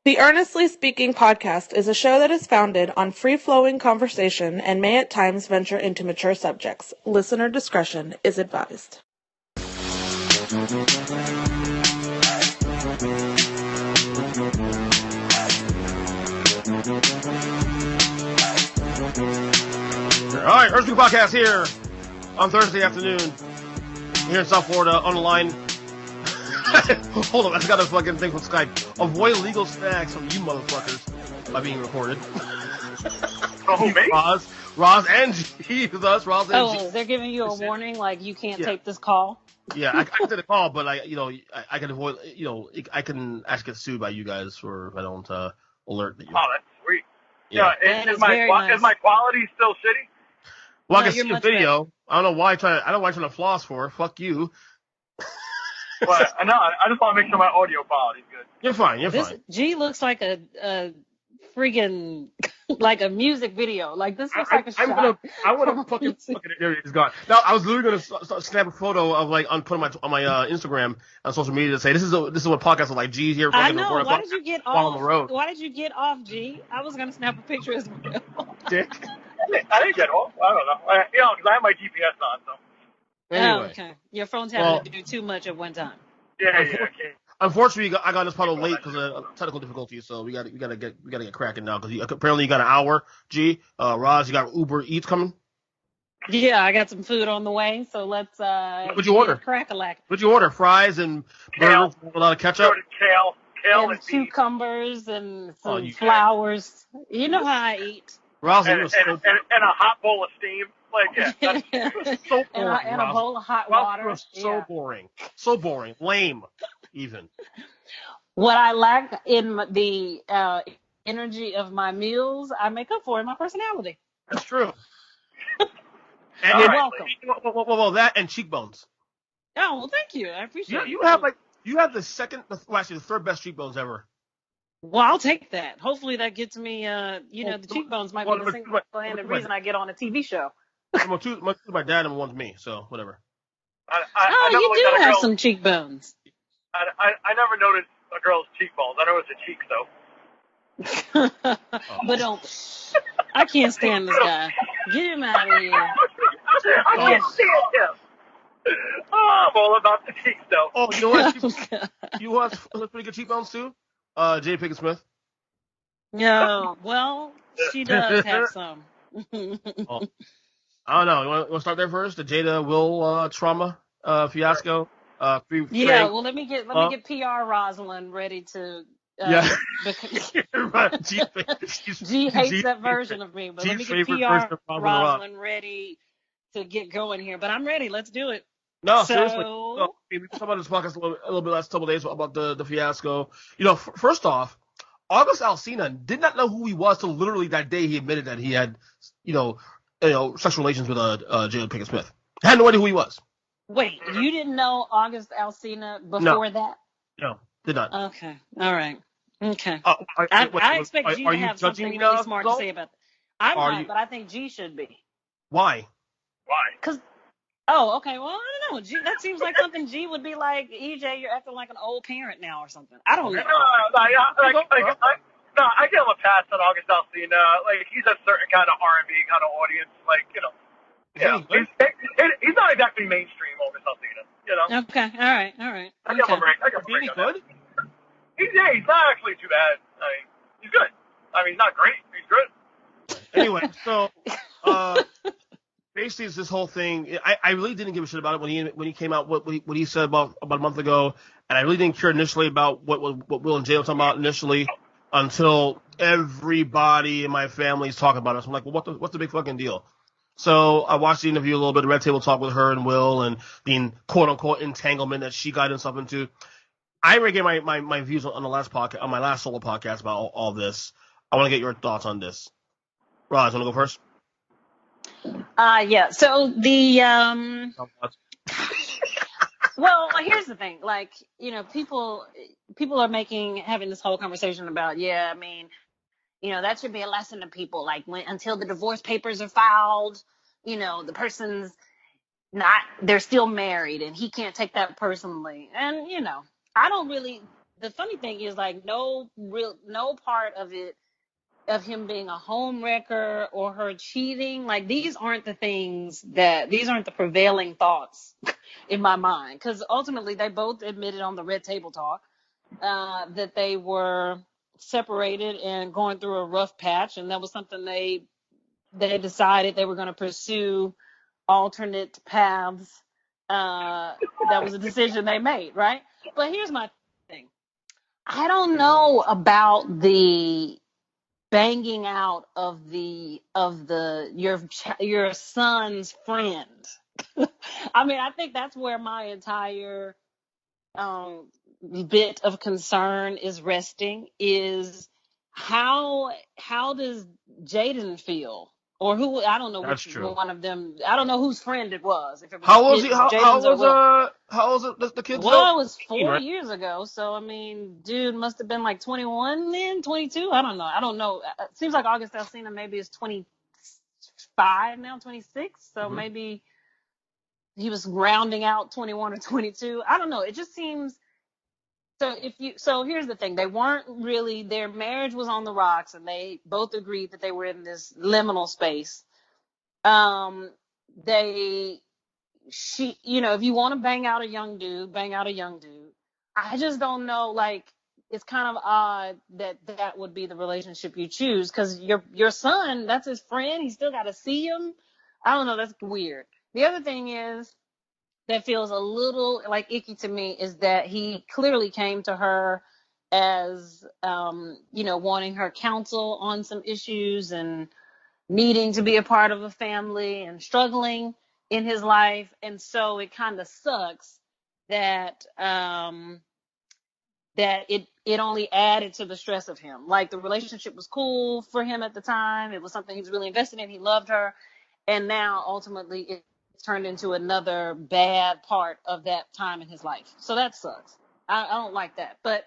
The Earnestly Speaking podcast is a show that is founded on free-flowing conversation and may at times venture into mature subjects. Listener discretion is advised. All right, Earnestly podcast here on Thursday afternoon here in South Florida on the line. Hold on, I just got a fucking thing from Skype. Avoid illegal snacks from you motherfuckers by being recorded. Oh, me? Roz and G with us. Roz and G. They're giving you a warning, like you can't take this call. Yeah, I did a call, but I can avoid. I can actually get sued by you guys for if I don't alert that you. Oh, that's sweet. Yeah. Is my quality still shitty? Well, No, I can see the video. Better. I don't know why I'm trying to floss for. Fuck you. But I just want to make sure my audio quality is good. You're fine. G looks like a freaking like a music video. Like this looks like a shot. I want to fucking there it is gone. Now I was literally gonna snap a photo of putting on my Instagram on social media to say this is what podcasts are like. G's here. I know. Why did you get off on the road? Why did you get off, G? I was gonna snap a picture as well. Dick. I didn't get off. I don't know. Because I have my GPS on. So. Anyway. Oh, okay. Your phone's having to do too much at one time. Yeah. Unfortunately, I got this puddle late because of technical difficulties, so we gotta get cracking now because apparently you got an hour. G, Roz, you got Uber Eats coming. Yeah, I got some food on the way, so let's What'd you order? Crack-a-lack. What'd you order? Fries and burgers with a lot of ketchup. Kale and cucumbers and some flowers. You know how I eat. Roz, and a hot bowl of steam. Like, yeah, that's so boring. And a bowl of hot water. So boring. So boring. Lame, even. What I lack in the energy of my meals, I make up for in my personality. That's true. And you're welcome. Well, that and cheekbones. Oh, well, thank you. I appreciate it. You have the third best cheekbones ever. Well, I'll take that. Hopefully that gets me, the cheekbones might be the single-handed reason I get on a TV show. My dad and one's me, so whatever. You do have some cheekbones. I never noticed a girl's cheekbones. I know it's a cheek, though. But don't. I can't stand this guy. Get him out of here. I can't stand him. Oh, I'm all about the cheeks, though. Oh, you know what? You want pretty good cheekbones, too? Jada Pinkett Smith. No, well, she does have some. I don't know. You want to start there first? The Jada Will trauma fiasco. Well, let me get PR Rosalyn ready to. Right. G hates that version of me, but let me get PR Rosalyn ready to get going here. But I'm ready. Let's do it. No, seriously. We can talk about this podcast a little bit last couple of days about the fiasco. First off, August Alsina did not know who he was till literally that day he admitted that he had, sexual relations with Jada Pinkett Smith. I had no idea who he was. Wait, you didn't know August Alsina before that? No, did not. Okay, all right. Okay. I expect G to have something really smart to say about that. I'm not, but I think G should be. Why? Because, okay, well, I don't know. G, that seems like something G would be like, EJ, you're acting like an old parent now or something. I don't know. No, I give him a pass on August Alsina. Like, he's a certain kind of R&B kind of audience. Like, he's not exactly mainstream August Alsina, Okay, all right. I give him a break. He's good? He's not actually too bad. I mean, he's good. I mean, he's not great. He's good. Anyway, so basically, it's this whole thing. I really didn't give a shit about it when he came out. What he said about a month ago, and I really didn't care initially about what Will and Jay were talking about initially until everybody in my family is talking about it. So I'm like, well, what's the big fucking deal? So I watched the interview a little bit, the Red Table Talk with her and Will, and the quote unquote entanglement that she got herself into. I already gave my views on the last podcast, on my last solo podcast about all this. I want to get your thoughts on this. Roz, want to go first? Yeah. So well, here's the thing. Like, people are having this whole conversation about, that should be a lesson to people. Like, until the divorce papers are filed, the person's they're still married and he can't take that personally. And, I don't really the funny thing is, like, no part of it, of him being a home wrecker or her cheating, like, these aren't the prevailing thoughts in my mind, because ultimately they both admitted on the Red Table Talk that they were separated and going through a rough patch, and that was something they decided they were going to pursue alternate paths. That was a decision they made, right? But here's my thing. I don't know about the banging out of your son's friend. I mean, I think that's where my entire bit of concern is resting, is how does Jaden feel, or who, I don't know That's which true. one of them, I don't know whose friend it was, if it was How old is he? Jaden's or Will. How old is the kid Well, still? it was 18, 4 right? years ago, so I mean, dude must have been like 21 then, 22. I don't know. It seems like August Alsina maybe is 25 now, 26. So Mm-hmm. maybe he was rounding out 21 or 22. I don't know. It just seems. So here's the thing. They weren't really, their marriage was on the rocks, and they both agreed that they were in this liminal space. They if you want to bang out a young dude, bang out a young dude. I just don't know, like, it's kind of odd that would be the relationship you choose, because your son, that's his friend. He still got to see him. I don't know. That's weird. The other thing is that feels a little like icky to me is that he clearly came to her as, wanting her counsel on some issues and needing to be a part of a family and struggling in his life. And so it kind of sucks that it only added to the stress of him. Like, the relationship was cool for him at the time. It was something he was really invested in. He loved her. And now ultimately it's turned into another bad part of that time in his life. So that sucks. I don't like that. But,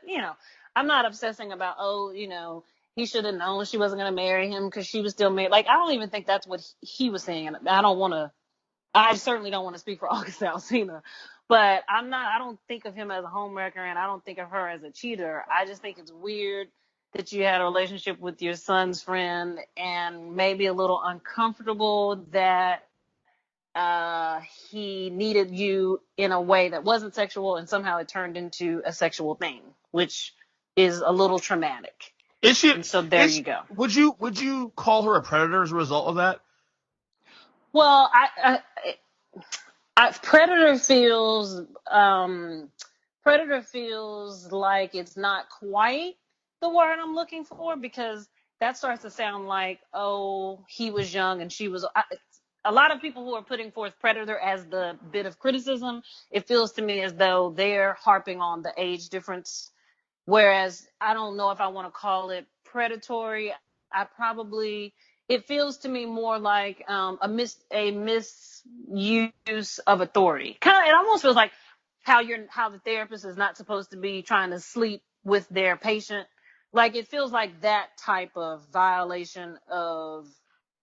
I'm not obsessing about, he should have known she wasn't going to marry him because she was still married. Like, I don't even think that's what he was saying. And I certainly don't want to speak for August Alsina, but I don't think of him as a homewrecker, and I don't think of her as a cheater. I just think it's weird that you had a relationship with your son's friend, and maybe a little uncomfortable that he needed you in a way that wasn't sexual, and somehow it turned into a sexual thing, which is a little traumatic. Is she? And so there you go. Would you call her a predator as a result of that? Well, Predator feels like it's not quite the word I'm looking for, because that starts to sound like, oh, he was young and she was. A lot of people who are putting forth Predator as the bit of criticism, it feels to me as though they're harping on the age difference, whereas I don't know if I want to call it predatory. It feels to me more like a misuse of authority. It almost feels like how the therapist is not supposed to be trying to sleep with their patient. Like, it feels like that type of violation of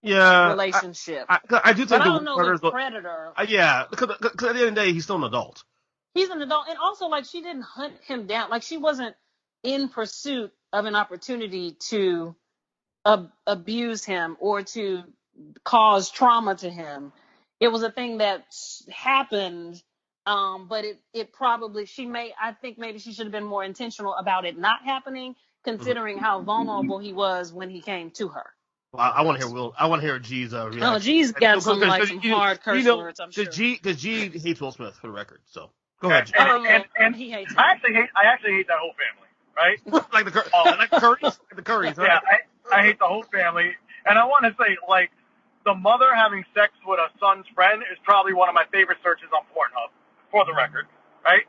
Yeah, relationship. I do But think I the don't know predators. that Predator. Yeah, because at the end of the day, he's still an adult. He's an adult, and also, like, she didn't hunt him down. Like, she wasn't in pursuit of an opportunity to abuse him or to cause trauma to him. It was a thing that happened, but it probably, I think maybe she should have been more intentional about it not happening, considering how vulnerable he was when he came to her. Well, I want to hear I want to hear G's reaction. Oh, G's got some hard curse words, I'm sure. Because G hates Will Smith, for the record. So go ahead, G. And he hates him. I actually hate that whole family, right? like the Currys, like the Currys. Right? Yeah, I hate the whole family, and I want to say, like, the mother having sex with a son's friend is probably one of my favorite searches on Pornhub, for the record, right?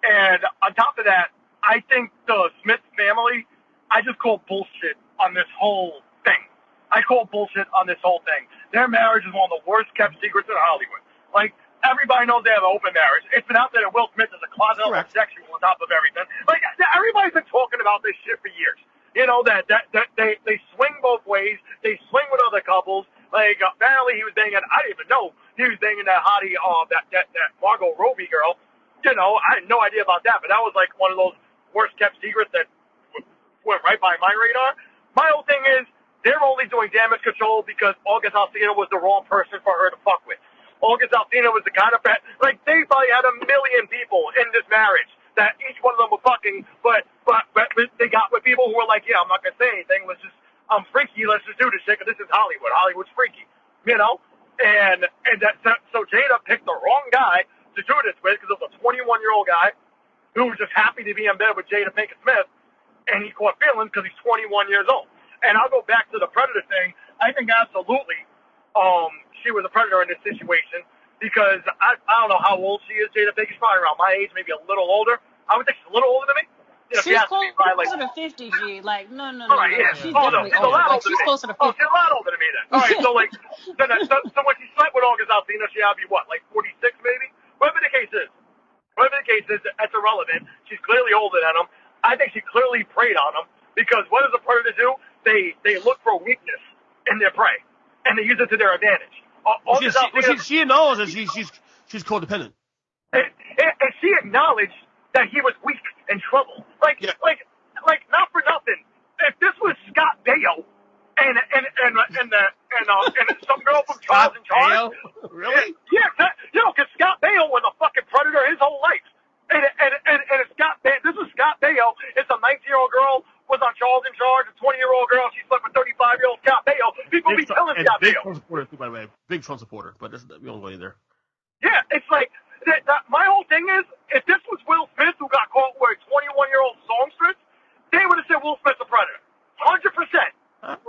And on top of that, I think the Smith family, I just call bullshit on this whole thing. I call bullshit on this whole thing. Their marriage is one of the worst kept secrets in Hollywood. Like, everybody knows they have an open marriage. It's been out there that Will Smith is a closet homosexual on top of everything. Like, everybody's been talking about this shit for years. You know, that they swing both ways. They swing with other couples. Like, apparently he was banging, I didn't even know he was banging that hottie, that Margot Robbie girl. You know, I had no idea about that, but that was like one of those worst kept secrets that went right by my radar. My whole thing is they're only doing damage control because August Alsina was the wrong person for her to fuck with. August Alsina was the kind of like they probably had a million people in this marriage that each one of them were fucking, but they got with people who were like, yeah, I'm not gonna say anything. I'm freaky. Let's just do this shit because this is Hollywood. Hollywood's freaky, you know. And so Jada picked the wrong guy to do this with because it was a 21-year-old guy who was just happy to be in bed with Jada Pinkett Smith, and he caught feelings because he's 21 years old. And I'll go back to the predator thing. I think absolutely she was a predator in this situation because I don't know how old she is. Jada Pinkett's probably around my age, maybe a little older. I would think she's a little older than me. You know, she's closer to 50, G. Like, no. Right, yeah. She's definitely older. Like, she's closer to 50. Oh, she's a lot older than me then. All right, so like, so when she slept with August Alsina, she had to be what, like 46 maybe? Whatever the case is, that's irrelevant. She's clearly older than him. I think she clearly preyed on him because what does a predator do? They look for weakness in their prey and they use it to their advantage. She knows that she's codependent. And she acknowledged that he was weak and trouble. Like not for nothing. If this was Scott Baio and some girl from Charles in Charge, really? Yeah, because Scott Baio was a fucking predator his whole life. And this was Scott Baio. It's a 19-year-old girl was on Charles in Charge. A 20-year-old girl, she slept with 35-year-old Scott Baio. People be killing Scott Baio. Big Trump supporter, too, by the way. Big Trump supporter, but we don't go either. Yeah, it's like my whole thing is, if this was Will Smith who got caught with a 21-year-old songstress, they would have said Will Smith's a predator. 100%. 100%.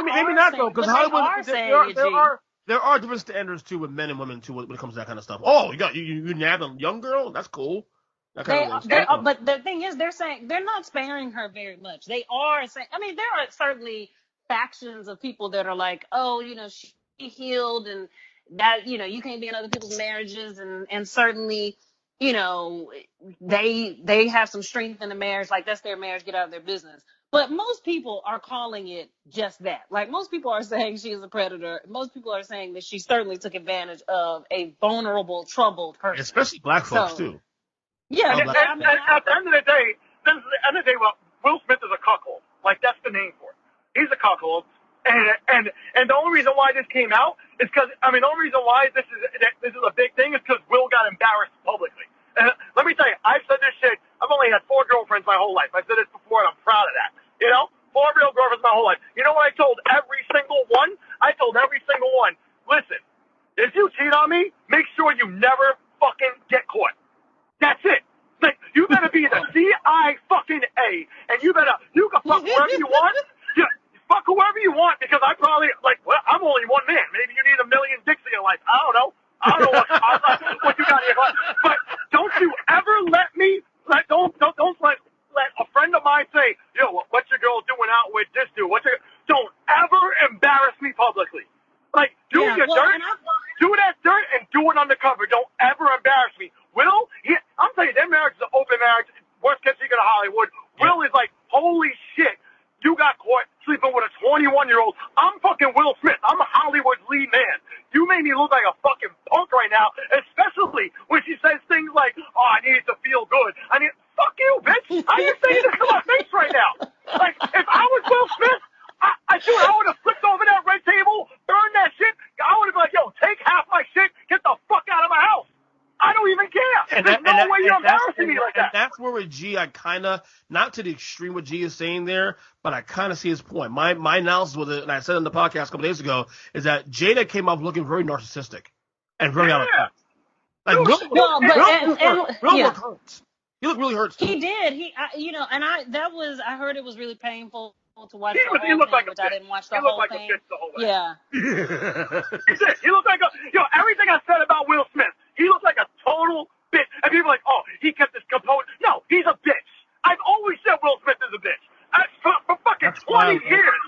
Maybe not though, because Hollywood there are different standards too with men and women too when it comes to that kind of stuff. Oh, you nabbed a young girl? That's cool. That kind of thing. But the thing is, they're saying they're not sparing her very much. They are saying, I mean, there are certainly factions of people that are like, oh, she healed and that, you can't be in other people's marriages, and certainly, they have some strength in the marriage, like that's their marriage, get out of their business. But most people are calling it just that. Like, most people are saying she is a predator. Most people are saying that she certainly took advantage of a vulnerable, troubled person. Especially black folks, too. Yeah, at the end of the day, Will Smith is a cuckold. Like, that's the name for it. He's a cuckold. And the only reason why this came out is because, the only reason why this is a big thing is because Will got embarrassed publicly. And let me tell you, I've said this shit. I've only had 4 girlfriends my whole life. I've said this before, and I'm proud of that. 4 real girlfriends my whole life. You know what I told every single one? I told every single one, listen, if you cheat on me, make sure you never fucking get caught. That's it. Like, you better be the CIA, and you can fuck whoever you want. Yeah, fuck whoever you want, because I probably, I'm only one man. Maybe you need a million dicks in your life. I don't know what you got here. But don't you ever let a friend of mine say, yo, what's your girl doing out with this dude? Don't ever embarrass me publicly. Like, do your dirt, do that dirt, and do it undercover. Don't ever embarrass me. Will, I'm telling you, their marriage is an open marriage. Worst case secret of Hollywood. Will is like, holy shit, you got caught sleeping with a 21-year-old. I'm fucking Will Smith. I'm Hollywood's lead man. You made me look like a fucking punk right now, especially when she says things like, oh, I need to feel good. Fuck you, bitch. How you saying this to my face right now? Like, if I was Will Smith, I would have flipped over that red table, burned that shit. I would have been like, yo, take half my shit, get the fuck out of my house. I don't even care. There's no way you're embarrassing me like that. And that's where with G, I kind of, not to the extreme what G is saying there, but I kind of see his point. My analysis with it, and I said in the podcast a couple days ago, is that Jada came off looking very narcissistic and very out of touch. Like, Will hurts. He looked really hurt. He did. I heard it was really painful to watch the whole thing, I didn't watch the whole thing. Yeah. He looked like everything I said about Will Smith, he looked like a total bitch. And people are like, oh, he kept his composure. No, he's a bitch. I've always said Will Smith is a bitch. For fucking 20 years.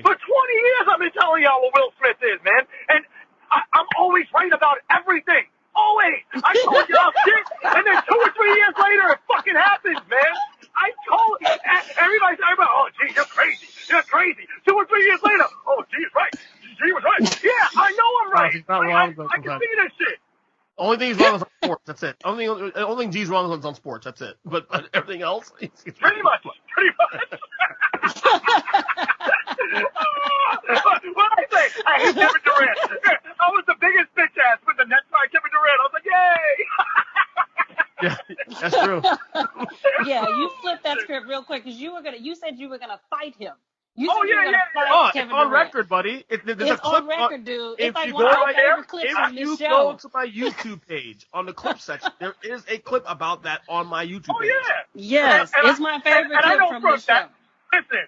For 20 years I've been telling y'all what Will Smith is, man. And I'm always right about everything. Always. I told y'all shit, and then 2 or 3 years later, it fucking happens, man. I told everybody, oh, gee, you're crazy. You're crazy. 2 or 3 years later, oh, geez, right. G was right. Yeah, I know I'm right. He's not wrong, I can see this shit. Only thing he's wrong is sports. That's it. Only thing G's wrong is on sports. That's it. But everything else, he's Pretty much. What did I say? I hate Kevin Durant. I was the biggest bitch ass when the Nets signed Kevin Durant. I was like, yay! Yeah, that's true. Yeah, you flipped that script real quick because you said you were gonna fight him. You said Oh, you were yeah, gonna yeah, fight Oh, Kevin it's on Durant. record, buddy. There's It's a clip on record, dude. If It's like you one go of my right favorite there, clips if from you this show. go to my YouTube page on the clip section, there is a clip about that on my YouTube Oh, page. yeah. Yes, it's my favorite and I clip know from for this show. that.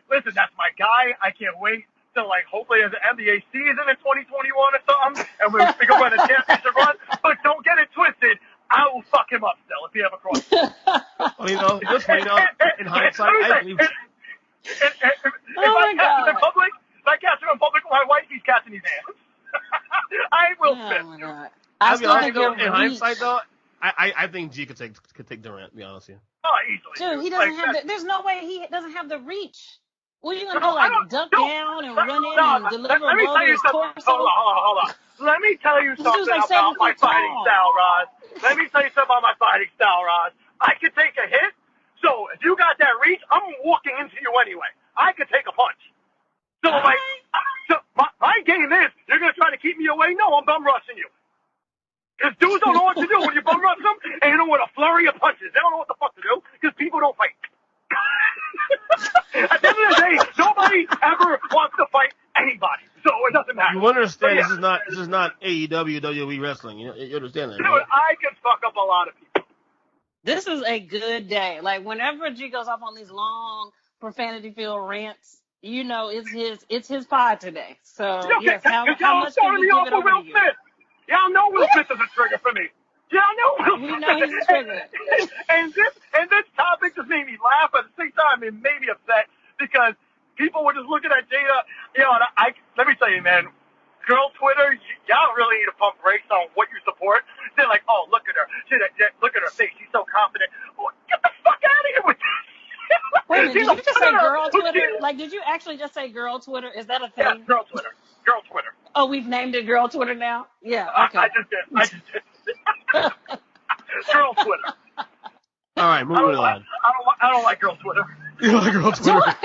Listen, that's my guy. I can't wait to, like, hopefully as an NBA season in 2021 or something, and we can run a championship run. But don't get it twisted. I will fuck him up still if he ever crosses. Well, just in hindsight, I believe. If I catch him in public, with my wife, he's catching his hands. I will Oh fit. my god! I still think in reach. hindsight, though, I think G could take Durant. To be honest with you. Oh, easily. Dude, he doesn't have the. There's no way he doesn't have the reach. What are you gonna do? No, I Like don't- duck no, down and run in no, and deliver a let me blow tell to you his something. torso? Hold on. Let me tell you This dude's something like about 7 my foot fighting tall. style, Roz. Let me tell you something about my fighting style, Roz. I could take a hit, so if you got that reach, I'm walking into you anyway. I could take a punch. So, my game is, you're going to try to keep me away? No, I'm bum rushing you. Because dudes don't know what to do when you bum rush them, and you don't want a flurry of punches. They don't know what the fuck to do, because people don't fight. At the end of the day, nobody ever wants to fight anybody, so it doesn't matter. You understand? Yeah. This is not AEW, WWE wrestling. You understand that, Dude, right? I can fuck up a lot of people. This is a good day. Like whenever G goes off on these long profanity-filled rants, it's his pod today. So yes, how much can starting we me give off it with over to Will you? Smith. Y'all know Will Smith is a trigger for me. Y'all know Will We Smith. know he's a trigger. and this topic just made me laugh, but at the same time it made me upset because people were just looking at Jada. And let me tell you, man, girl Twitter, y'all really need to pump brakes on what you support. They're like, oh, look at her. Look at her face. She's so confident. Well, get the fuck out of here with this. Wait a minute, did you just say girl Twitter? Like, did you actually just say girl Twitter? Is that a thing? Yeah, girl Twitter. Girl Twitter. Oh, we've named it girl Twitter now? Yeah, okay. I just did. Girl Twitter. All right, moving on. I don't like girl Twitter. You don't like girl Twitter?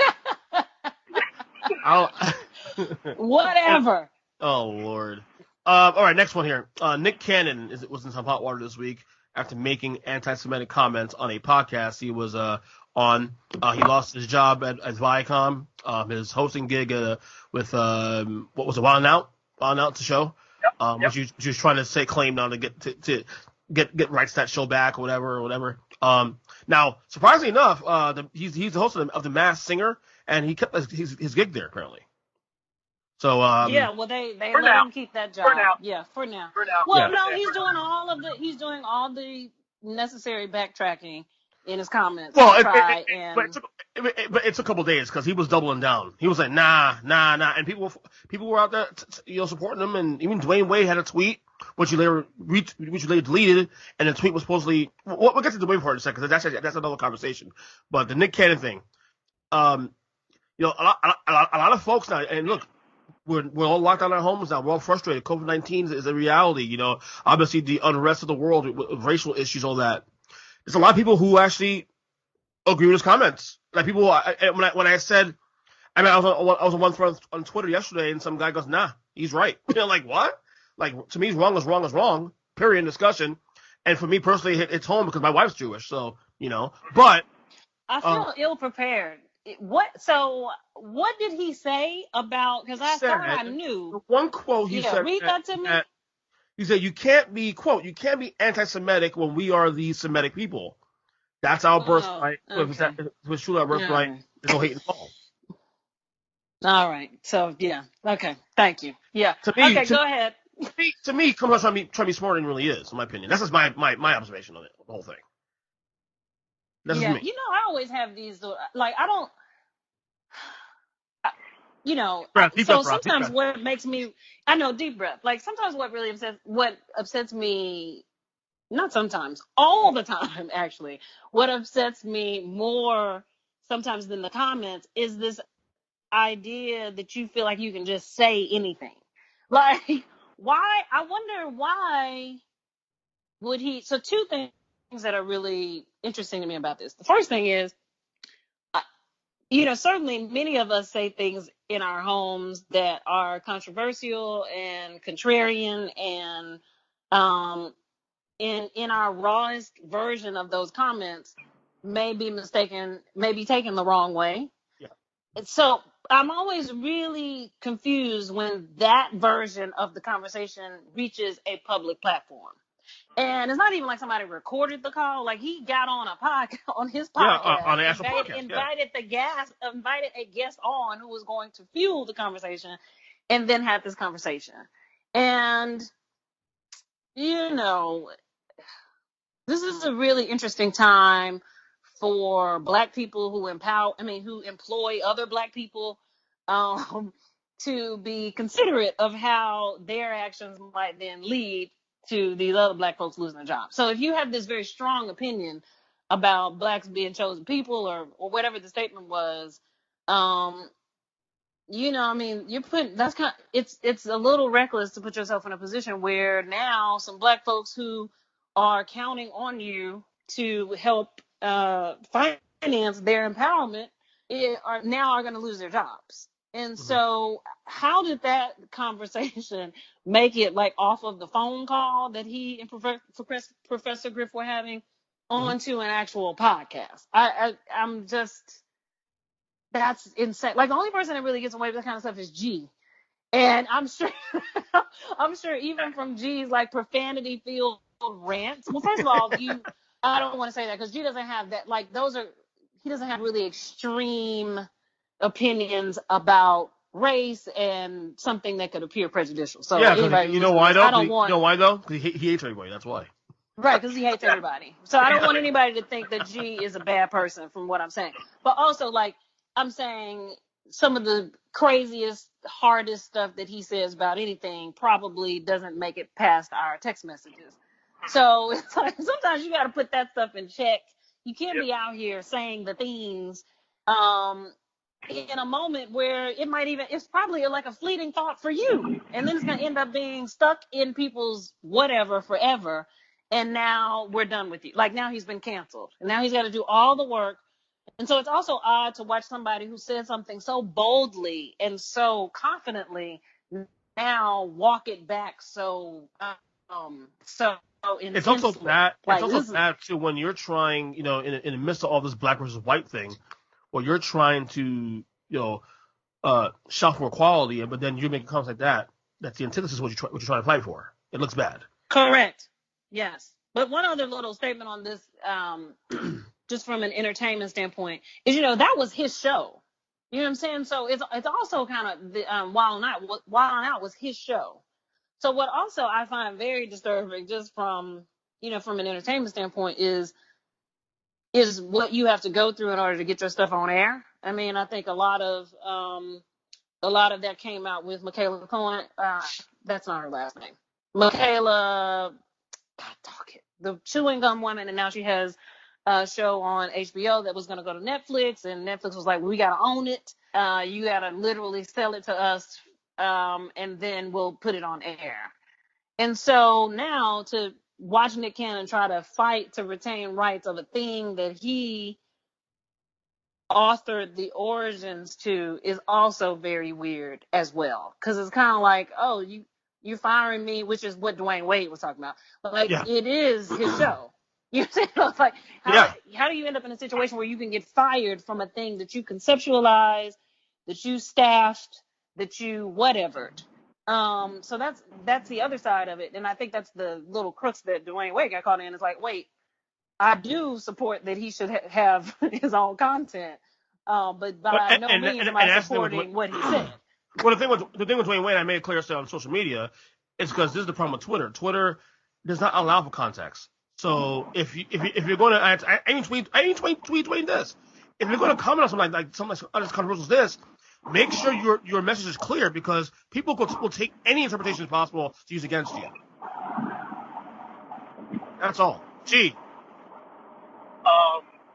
Whatever. Oh Lord. All right, next one here. Nick Cannon was in some hot water this week after making anti-Semitic comments on a podcast he was on. He lost his job at Viacom. His hosting gig with what was it, Wild 'N Out to show, which he was trying to claim now to get rights to that show back or whatever. Now, surprisingly enough, he's the host of the Masked Singer, and he kept his gig there apparently. So yeah, well they let him keep that job. For now. Yeah, for now. For now. Well, Yeah. no, he's doing all the necessary backtracking in his comments. Well, but it took a couple days because he was doubling down. He was like, nah, and people were out there, supporting him, and even Dwayne Wade had a tweet, which he later deleted, and the tweet was supposedly. We'll get to the Dwayne part in a second, because that's another conversation. But the Nick Cannon thing, a lot of folks now, and look. We're all locked down at our homes now. We're all frustrated. COVID-19 is a reality. Obviously the unrest of the world with racial issues, all that. There's a lot of people who actually agree with his comments. Like people, when I said, I was on one thread on Twitter yesterday, and some guy goes, "Nah, he's right." Like what? Like to me, wrong is wrong. Period. Discussion. And for me personally, it's home because my wife's Jewish. So but I feel ill prepared. What did he say about? Because I thought I knew. The one quote he said. Read that to me. He said, "You can't be anti-Semitic when we are the Semitic people. That's our birthright. Okay. It was truly our birthright. There's no hate involved." All right. So yeah. Okay. Thank you. Yeah. Go ahead. To me, come on, trying to be smarter than he really is, in my opinion. That's just my observation of it, the whole thing. That's just me. I always have these, like, I don't, so sometimes what makes me, I know, deep breath, like sometimes what upsets me, not sometimes, all the time, actually, what upsets me more sometimes than the comments is this idea that you feel like you can just say anything. Like, I wonder why So two things that are really interesting to me about this. The first thing is, certainly many of us say things in our homes that are controversial and contrarian, and in our rawest version of those comments may be taken the wrong way. Yeah. So I'm always really confused when that version of the conversation reaches a public platform. And it's not even like somebody recorded the call. Like, he got on his Yeah, podcast, on the actual podcast. invited a guest on who was going to fuel the conversation, and then had this conversation. And this is a really interesting time for Black people who employ other Black people, to be considerate of how their actions might then lead to these other Black folks losing their jobs. So if you have this very strong opinion about Blacks being chosen people, or whatever the statement was, you're putting, it's a little reckless to put yourself in a position where now some Black folks who are counting on you to help finance their empowerment are going to lose their jobs. And so how did that conversation make it, like, off of the phone call that he and Professor Griff were having onto an actual podcast? I'm just, that's insane. Like, the only person that really gets away with that kind of stuff is G. And I'm sure even from G's, like, profanity filled rants. Well, first of all, I don't want to say that, because G doesn't have that, like, he doesn't have really extreme opinions about race and something that could appear prejudicial. So yeah, anybody, you know why though? You know why though? Because he hates everybody. That's why. Right, because he hates everybody. So I don't want anybody to think that G is a bad person from what I'm saying. But also, like, I'm saying some of the craziest, hardest stuff that he says about anything probably doesn't make it past our text messages. So it's like, sometimes you got to put that stuff in check. You can't be out here saying the things in a moment where it's probably like a fleeting thought for you. And then it's going to end up being stuck in people's whatever forever. And now we're done with you. Like, now he's been canceled. And now he's got to do all the work. And so it's also odd to watch somebody who said something so boldly and so confidently now walk it back so intensely. It's also that. It's also that too, when you're trying, in the midst of all this Black versus white thing, or you're trying to, shout for equality, but then you're making comments like that. That's the antithesis of what you're trying to fight for. It looks bad. Correct. Yes. But one other little statement on this, just from an entertainment standpoint, is, that was his show. You know what I'm saying? So it's also kind of Wild 'N Out was his show. So what also I find very disturbing, just from an entertainment standpoint, is what you have to go through in order to get your stuff on air. I mean, I think a lot of that came out with Michaela Cohen. That's not her last name. Michaela, the chewing gum woman, and now she has a show on HBO that was going to go to Netflix, and Netflix was like, well, we got to own it. You got to literally sell it to us, and then we'll put it on air. And so now, to watch Nick Cannon try to fight to retain rights of a thing that he authored the origins to is also very weird as well. Because it's kind of like, oh, you're firing me, which is what Dwayne Wade was talking about. But, like, It is his show. You know, it's like, how do you end up in a situation where you can get fired from a thing that you conceptualized, that you staffed, that you whatevered? So that's the other side of it. And I think that's the little crux that Dwayne Wade got caught in. It's like, wait, I do support that he should have his own content, but by no means am I supporting what he said. Well, the thing with Dwayne Wade, I made it clear on social media, is because this is the problem with Twitter. Twitter does not allow for context. So if you're going to, I ain't tweet this. If you're going to comment on something like something as controversial as this, make sure your message is clear, because people will take any interpretation possible to use against you. That's all. Gee.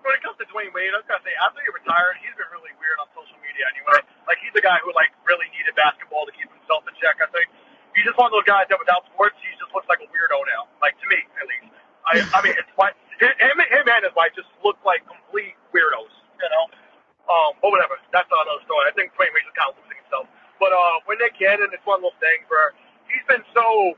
When it comes to Dwayne Wade, I was gonna say, after he retired, he's been really weird on social media anyway. Like, he's the guy who, like, really needed basketball to keep himself in check, I think. He's just one of those guys that without sports, he just looks like a weirdo now. Like, to me, at least. I mean, it's fine. Him and his wife just look like complete weirdos, you know. But whatever, that's not another story. I think Dwayne Wade's kind of losing himself. But when Nick Cannon, it's one of those things where he's been so.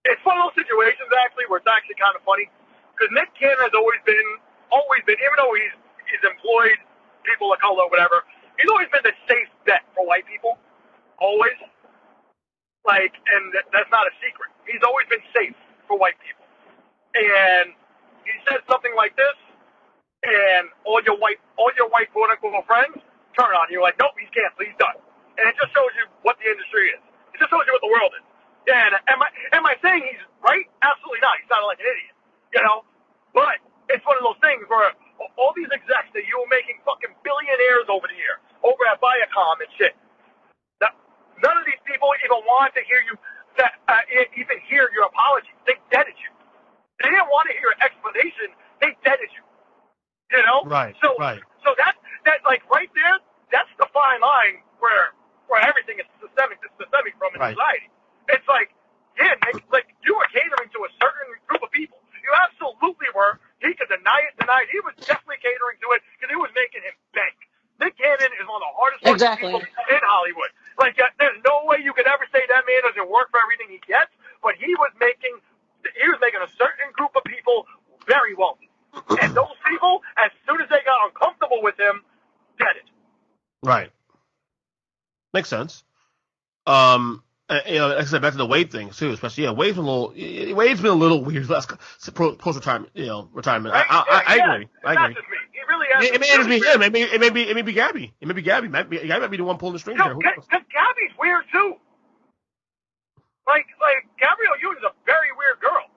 It's one of those situations actually where it's actually kind of funny because Nick Cannon has always been, even though he's employed people of color, whatever, he's always been the safe bet for white people, always. Like, and that's not a secret. He's always been safe for white people. And he says something like this, and all your white quote unquote friends turn on you like, nope, he's canceled, he's done. And it just shows you what the industry is. It just shows you what the world is. And am I saying he's right? Absolutely not. He sounded like an idiot, you know. But it's one of those things where all these execs that you were making fucking billionaires over the year, over at Viacom and shit. None of these people even want to hear you, even hear your apology. They deaded you. They didn't want to hear an explanation. They deaded you. You know? Right. So that like right there, that's the fine line where everything is systemic from in society. It's like, yeah, Nick, like you were catering to a certain group of people. You absolutely were. He could deny it. He was definitely catering to it because it was making him bank. Nick Cannon is one of the hardest working people in Hollywood. Like, there's no way you could ever say that man doesn't work for everything he gets, but he was making a certain group of people very wealthy. And those people, as soon as they got uncomfortable with him, dead it. Right. Makes sense. Like I said, back to the Wade thing too, especially Wade's been a little weird last post retirement, retirement. Right? I agree. It's not just me. He really has. It may be Gabby. It may be Gabby. Gabby might be the one pulling the strings here. Because Gabby's weird too. Like Gabrielle Union's a very weird girl.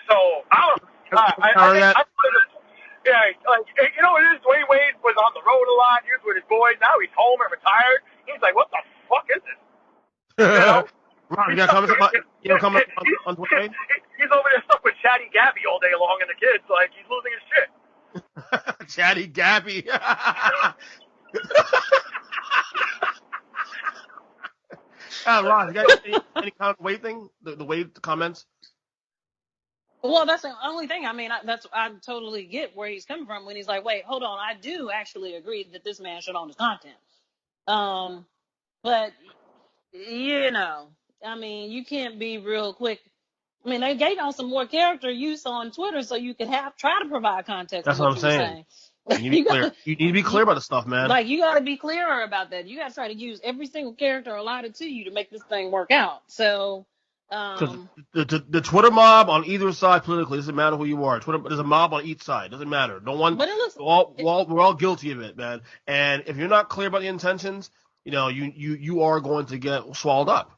So I don't. You know what it is? Dwayne Wade was on the road a lot. He was with his boys. Now he's home and retired. He's like, what the fuck is this? You know? Ron, you got comments on Wade? He's over there stuck with Chatty Gabby all day long and the kids. Like, he's losing his shit. Chatty Gabby. Ron, you got any kind of Wade thing? The Wade comments? Well, that's the only thing. I mean, I totally get where he's coming from when he's like, wait, hold on. I do actually agree that this man should own his content. But, I mean, you can't be real quick. I mean, they gave out some more character use on Twitter so you could try to provide context. That's what I'm saying. You need to be clear about the stuff, man. Like, you got to be clearer about that. You got to try to use every single character allotted to you to make this thing work out. So, the Twitter mob on either side politically doesn't matter who you are. There's a mob on each side. Doesn't matter. No one. But it looks, we're all guilty of it, man. And if you're not clear about the intentions, you are going to get swallowed up.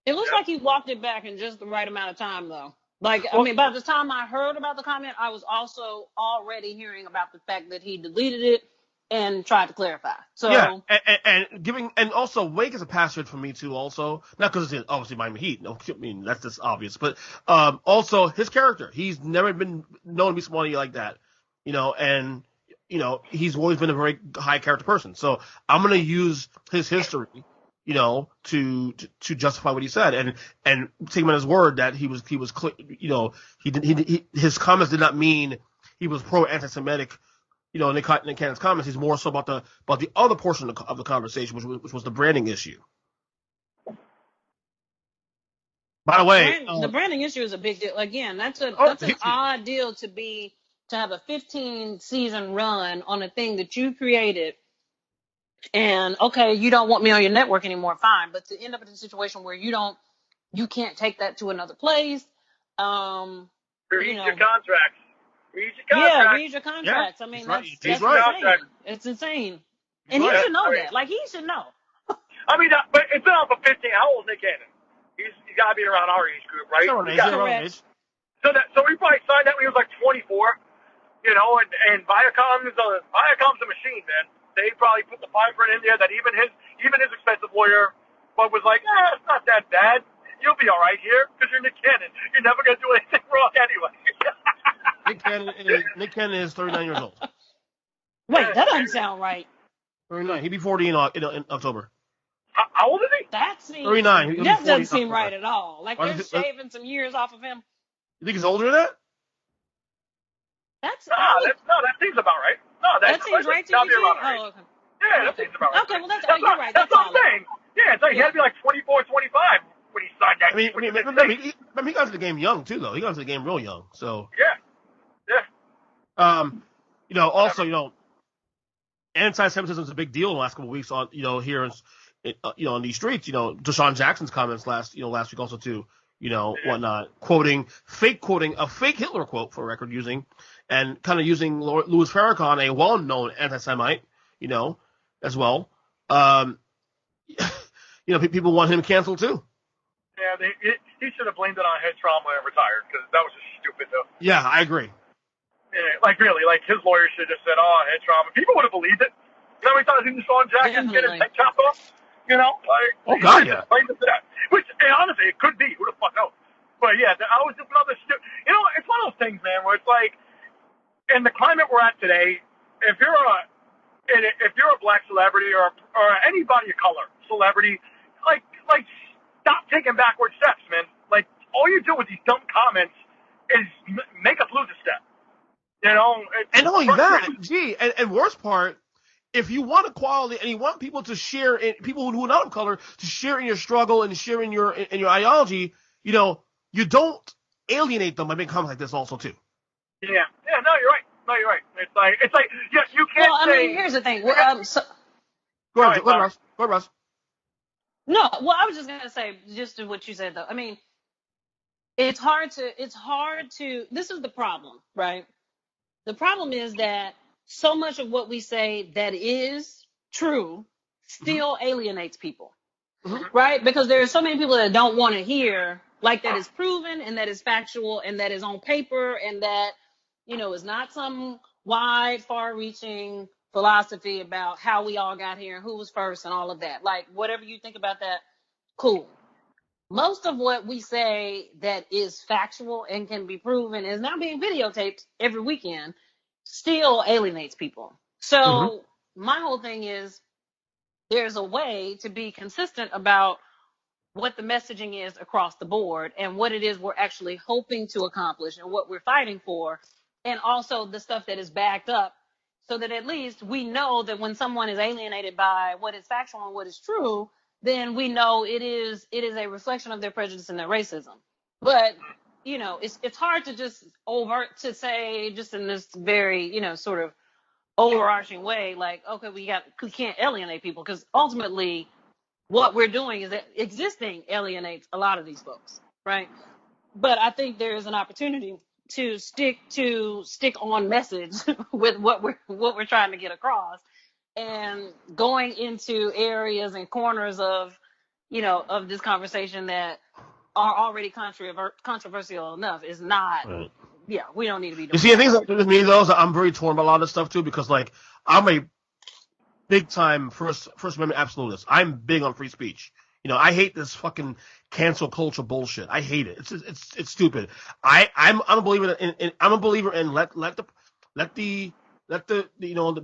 It looks like he walked it back in just the right amount of time, though. Like, I mean, by the time I heard about the comment, I was also already hearing about the fact that he deleted it and tried to clarify. So yeah, and also Wake is a password for me too. Also, not because it's obviously Miami Heat. No, I mean that's just obvious. But also his character. He's never been known to be somebody like that. And he's always been a very high character person. So I'm gonna use his history, to justify what he said, and take him at his word that he was clear. His comments did not mean he was pro anti-Semitic. Nick Cannon's comments, he's more so about the other portion of the conversation, which was the branding issue. By the way, the branding issue is a big deal. Again, that's an odd deal to have a 15-season run on a thing that you created. And okay, you don't want me on your network anymore, fine. But to end up in a situation where you can't take that to another place. Read your contracts. Yeah, read your contracts. Yeah, I mean, that's insane. It's insane. And he should know that. Like, he should know. I mean, but it's been on for 15. How old is Nick Cannon? He's got to be around our age group, right? So we probably signed that when he was like 24. And Viacom's a machine, man. They probably put the fine print in there that even his expensive lawyer was like, it's not that bad. You'll be all right here because you're Nick Cannon. You're never going to do anything wrong anyway. Nick Cannon is 39 years old. Wait, that doesn't sound right. 39. He'd be 40 in October. How old is he? That seems 39. That doesn't seem right at all. Like, they're shaving some years off of him. You think he's older than that? That seems about right. That seems right to you, G? Oh, okay. Yeah, that seems about right. Okay, well, you're right. That's what I'm saying. Yeah, it's like he had to be like 24, 25 when he signed that. He got into the game young too, though. He got into the game real young. So yeah. Also, anti-Semitism is a big deal in the last couple of weeks on, here in these streets. Deshaun Jackson's comments last week also too. Whatnot, quoting a fake Hitler quote for record using, and kind of using Louis Farrakhan, a well-known anti-Semite, as well. People want him canceled too. Yeah, he should have blamed it on head trauma and retired, because that was just stupid, though. Yeah, I agree. Yeah, really, his lawyer should have just said, "Oh, head trauma." People would have believed it. You know how many times he Deshaun Jackson get his head chopped off? Oh God, yeah. Which, honestly, it could be. Who the fuck knows? But yeah, I was just another stupid. It's one of those things, man, where it's like, in the climate we're at today, if you're a black celebrity or anybody of color celebrity, stop taking backward steps, man. All you do with these dumb comments is make us lose a step. And not only that, and worst part, if you want equality and you want people to share, people who are not of color, to share in your struggle and share in your ideology, you don't alienate them by making comments like this also too. Yeah. No, you're right. It's like, yeah, you can't. Well, I mean, here's the thing. Go ahead, Russ. No, well, I was just gonna say, just to what you said though. I mean, it's hard to. This is the problem, right? The problem is that so much of what we say that is true still alienates people, right? Because there are so many people that don't want to hear that is proven and that is factual and that is on paper and that, is not some wide, far-reaching philosophy about how we all got here and who was first and all of that. Whatever you think about that, cool. Most of what we say that is factual and can be proven is now being videotaped every weekend, still alienates people. So my whole thing is there's a way to be consistent about what the messaging is across the board and what it is we're actually hoping to accomplish and what we're fighting for, and also the stuff that is backed up, so that at least we know that when someone is alienated by what is factual and what is true, then we know it is a reflection of their prejudice and their racism. But it's hard to just to say just in this very sort of overarching way, okay, we can't alienate people, because ultimately what we're doing is that existing alienates a lot of these folks, right? But I think there is an opportunity to stick on message with what we're trying to get across, and going into areas and corners of this conversation that are already controversial enough is not. Right. Yeah, we don't need to be doing. You see, I think with me though, I'm very torn about a lot of this stuff too, because I'm a big time First Amendment absolutist. I'm big on free speech. I hate this fucking cancel culture bullshit. I hate it. It's stupid. I'm a believer in let the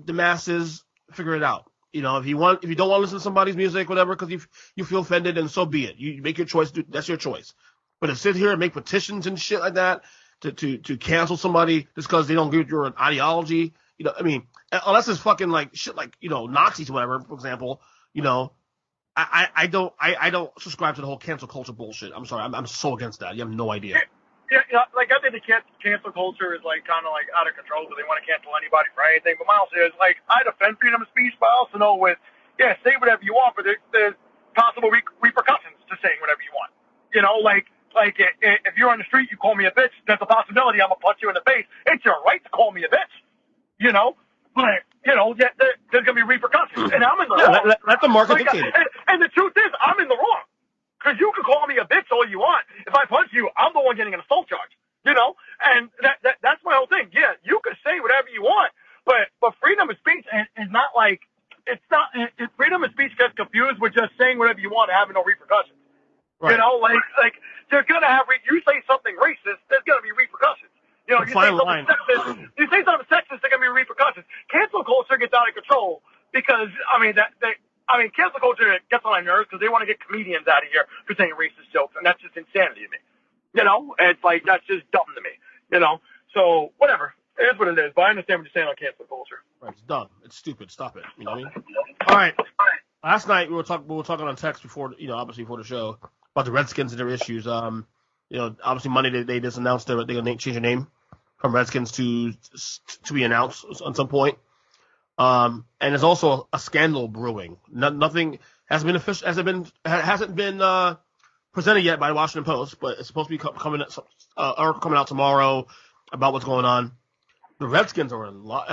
masses figure it out. If you don't want to listen to somebody's music, whatever, because you feel offended, and so be it. You make your choice. That's your choice. But to sit here and make petitions and shit like that to cancel somebody just because they don't agree with your ideology, unless it's fucking shit Nazis or whatever, for example, I don't subscribe to the whole cancel culture bullshit. I'm sorry, I'm so against that. You have no idea. Yeah, I think the cancel culture is kind of out of control, because they want to cancel anybody for anything. But my also is I defend freedom of speech, but I also know say whatever you want, but there's possible repercussions to saying whatever you want. If you're on the street, you call me a bitch, there's a possibility I'm gonna punch you in the face. It's your right to call me a bitch. But there's gonna be repercussions, and I'm in the wrong. Let the market dictate it. And the truth is, I'm in the wrong. Because you can call me a bitch all you want. If I punch you, I'm the one getting an assault charge. And that's my whole thing. Yeah, you can say whatever you want, but freedom of speech is not it's not. Freedom of speech gets confused with just saying whatever you want and having no repercussions. Right. They're gonna have. You say something racist, there's gonna be repercussions. You say something sexist, there's gonna be repercussions. Cancel culture gets out of control because cancel culture gets on my nerves because they want to get comedians out of here for saying racist jokes, and that's just insanity to me. You know, it's like, that's just dumb to me, you know? So, whatever. It is what it is, but I understand what you're saying on cancel culture. Right, it's dumb. It's stupid. Stop it. You know what I mean? All right. Last night we were talking on text before, obviously before the show about the Redskins and their issues. Obviously Monday they just announced they're going to change their name from Redskins to be announced at some point. And there's also a scandal brewing. Nothing hasn't been presented yet by the Washington Post, but it's supposed to be coming out tomorrow about what's going on. The Redskins are in a lot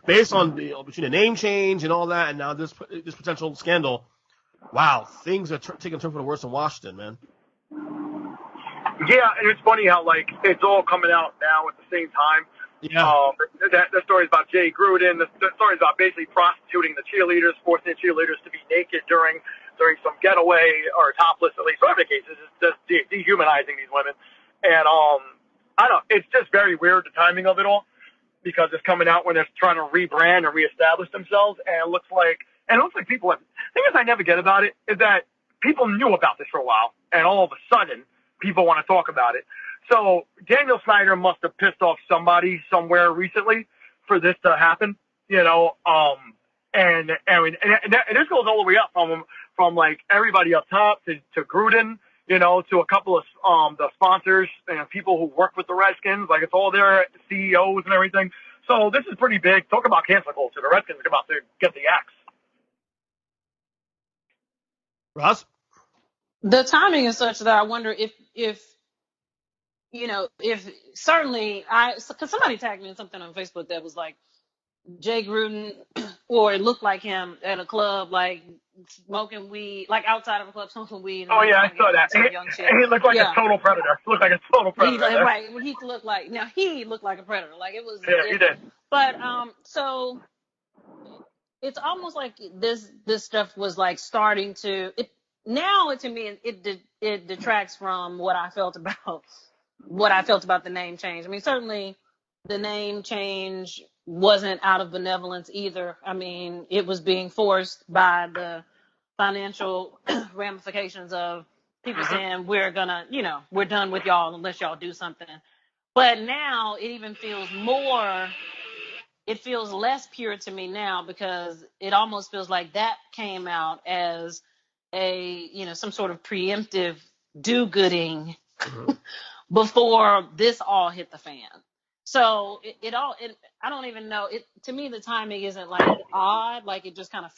based on between the name change and all that, and now this potential scandal. Wow, things are taking a turn for the worse in Washington, man. Yeah, and it's funny how, like, it's all coming out now at the same time. Yeah. The story's about Jay Gruden. The story's about basically prostituting the cheerleaders, forcing the cheerleaders to be naked during some getaway or topless, at least. Whatever the case is, it's just dehumanizing these women. And I don't. It's just very weird, the timing of it all, because it's coming out when they're trying to rebrand and reestablish themselves, and it looks like people. The thing is, I never get about it is that people knew about this for a while, and all of a sudden, people want to talk about it. So Daniel Snyder must have pissed off somebody somewhere recently for this to happen, you know. And this goes all the way up from like everybody up top to Gruden, you know, to a couple of the sponsors and people who work with the Redskins. Like, it's all their CEOs and everything. So this is pretty big. Talk about cancel culture. The Redskins are about to get the axe. Ross? The timing is such that I wonder if certainly because somebody tagged me in something on Facebook that was like Jay Gruden, or it looked like him at a club, like smoking weed, like outside of a club smoking weed. Oh yeah, I saw that. He looked like a total predator. He looked like a total predator. Right. He looked like a predator. Like it was. Yeah, he did. But so it's almost like this stuff was like starting to. To me, it detracts from what I felt about the name change. I mean, certainly the name change wasn't out of benevolence either. I mean, it was being forced by the financial ramifications of people saying we're done with y'all unless y'all do something. But now it feels less pure to me now, because it almost feels like that came out as some sort of preemptive do-gooding before this all hit the fan. So I don't even know. To me, the timing isn't like odd, like it just kind of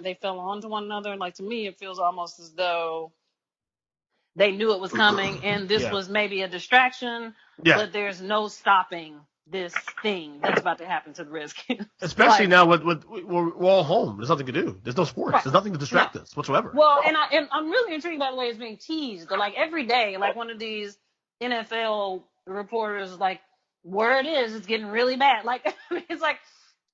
they fell on to one another. Like, to me, it feels almost as though they knew it was coming, and this was maybe a distraction, but there's no stopping this thing that's about to happen to the Redskins. Especially now we're all home. There's nothing to do. There's no sports. Right. There's nothing to distract us whatsoever. Well, and I'm really intrigued by the way it's being teased. Like every day, like one of these NFL reporters, like, word is it's getting really bad. Like, I mean, it's like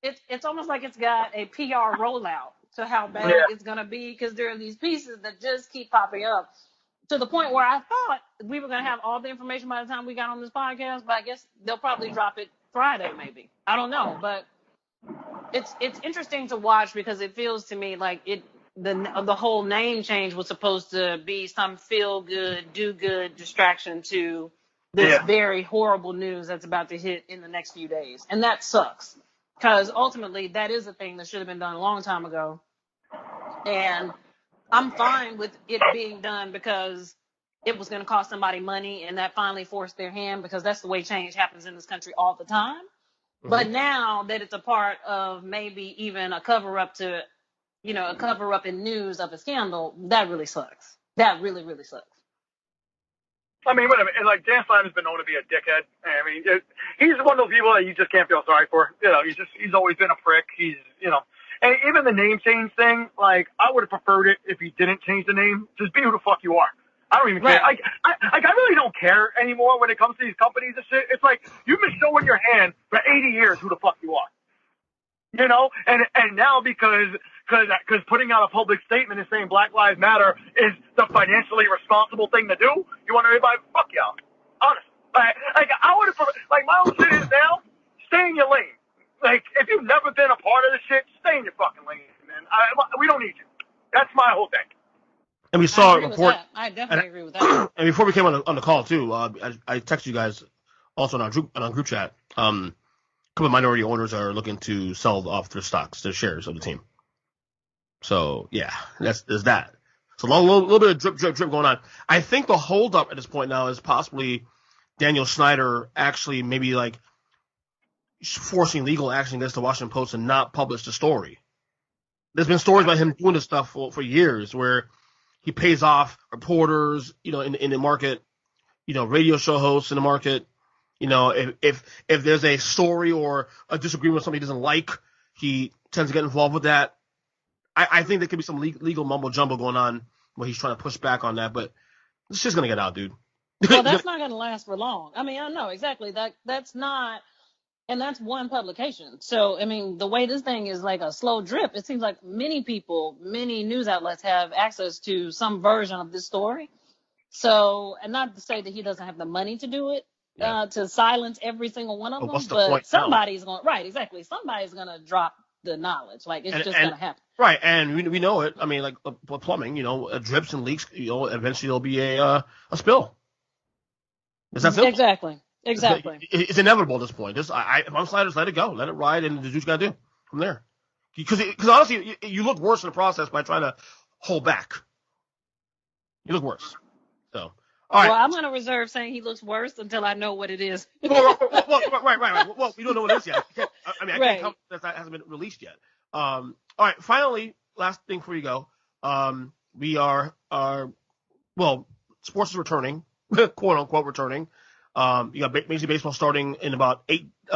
it's almost like it's got a PR rollout to how bad it's gonna be, because there are these pieces that just keep popping up, to the point where I thought we were going to have all the information by the time we got on this podcast, but I guess they'll probably drop it Friday, maybe. I don't know, but it's interesting to watch, because it feels to me like the whole name change was supposed to be some feel-good, do-good distraction to this very horrible news that's about to hit in the next few days. And that sucks, because ultimately that is a thing that should have been done a long time ago. And I'm fine with it being done because it was going to cost somebody money, and that finally forced their hand, because that's the way change happens in this country all the time. Mm-hmm. But now that it's a part of maybe even a cover-up in news of a scandal, that really sucks. That really, really sucks. I mean, whatever. And like, Dan Snyder's been known to be a dickhead. I mean, he's one of those people that you just can't feel sorry for. You know, he's always been a prick. And even the name change thing, like, I would have preferred it if he didn't change the name. Just be who the fuck you are. I don't even care. I really don't care anymore when it comes to these companies and shit. It's like, you've been showing your hand for 80 years who the fuck you are. You know? And now because putting out a public statement and saying Black Lives Matter is the financially responsible thing to do, you want everybody, fuck y'all. Honestly. Like I would have, like, my own shit is now, stay in your lane. Like, if you've never been a part of this shit, stay in your fucking lane, man. We don't need you. That's my whole thing. And we saw a report. I definitely agree with that. And before we came on the call too, I texted you guys also on our group chat. A couple of minority owners are looking to sell off their stocks, their shares of the team. So yeah, there's that. So a little bit of drip going on. I think the holdup at this point now is possibly Daniel Snyder actually maybe like forcing legal action against the Washington Post and not publish the story. There's been stories about him doing this stuff for years where he pays off reporters, in the market, radio show hosts in the market. If there's a story or a disagreement with something he doesn't like, he tends to get involved with that. I think there could be some legal mumbo jumbo going on where he's trying to push back on that, but it's just gonna get out, dude. Well, that's not gonna last for long. I mean, I know exactly that's not, and that's one publication. So, I mean, the way this thing is like a slow drip, it seems like many people, many news outlets have access to some version of this story. So, and not to say that he doesn't have the money to do it, to silence every single one of them, but somebody's going, right, exactly. Somebody's going to drop the knowledge. Like, it's just going to happen. Right, and we know it. I mean, like plumbing, drips and leaks, eventually there'll be a spill. Is that simple? Exactly. It's inevitable at this point. If I'm Sliders, let it go. Let it ride, and do what you got to do from there. Because honestly, you look worse in the process by trying to hold back. You look worse. So, all right. Well, I'm going to reserve saying he looks worse until I know what it is. Right. Well, we don't know what it is yet. I can't tell that hasn't been released yet. All right. Finally, last thing before you go. We are sports is returning, quote unquote returning. You got Major League Baseball starting in about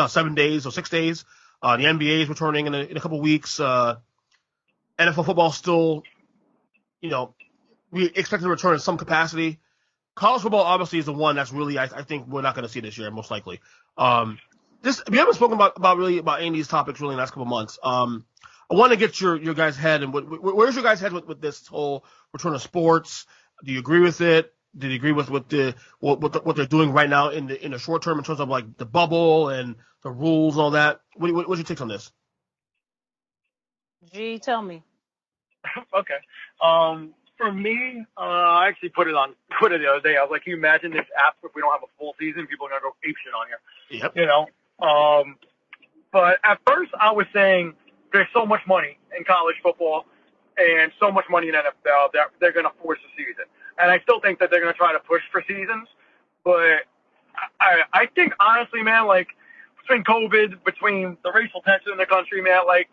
7 days or 6 days. The NBA is returning in a couple weeks. NFL football still, we expect to return in some capacity. College football obviously is the one that's really I think we're not going to see this year, most likely. We haven't spoken about any of these topics really in the last couple of months. I want to get your guys' head and where's your guys' head with this whole return of sports? Do you agree with it? Did you agree with what they're doing right now in the short term in terms of like the bubble and the rules and all that? What's your takes on this? G, tell me. Okay. For me, I actually put it on Twitter the other day. I was like, can you imagine this app if we don't have a full season? People are going to go apeshit on here. Yep. But at first I was saying there's so much money in college football and so much money in NFL that they're going to force a season. And I still think that they're going to try to push for seasons. But I think, honestly, man, like, between COVID, between the racial tension in the country, man, like,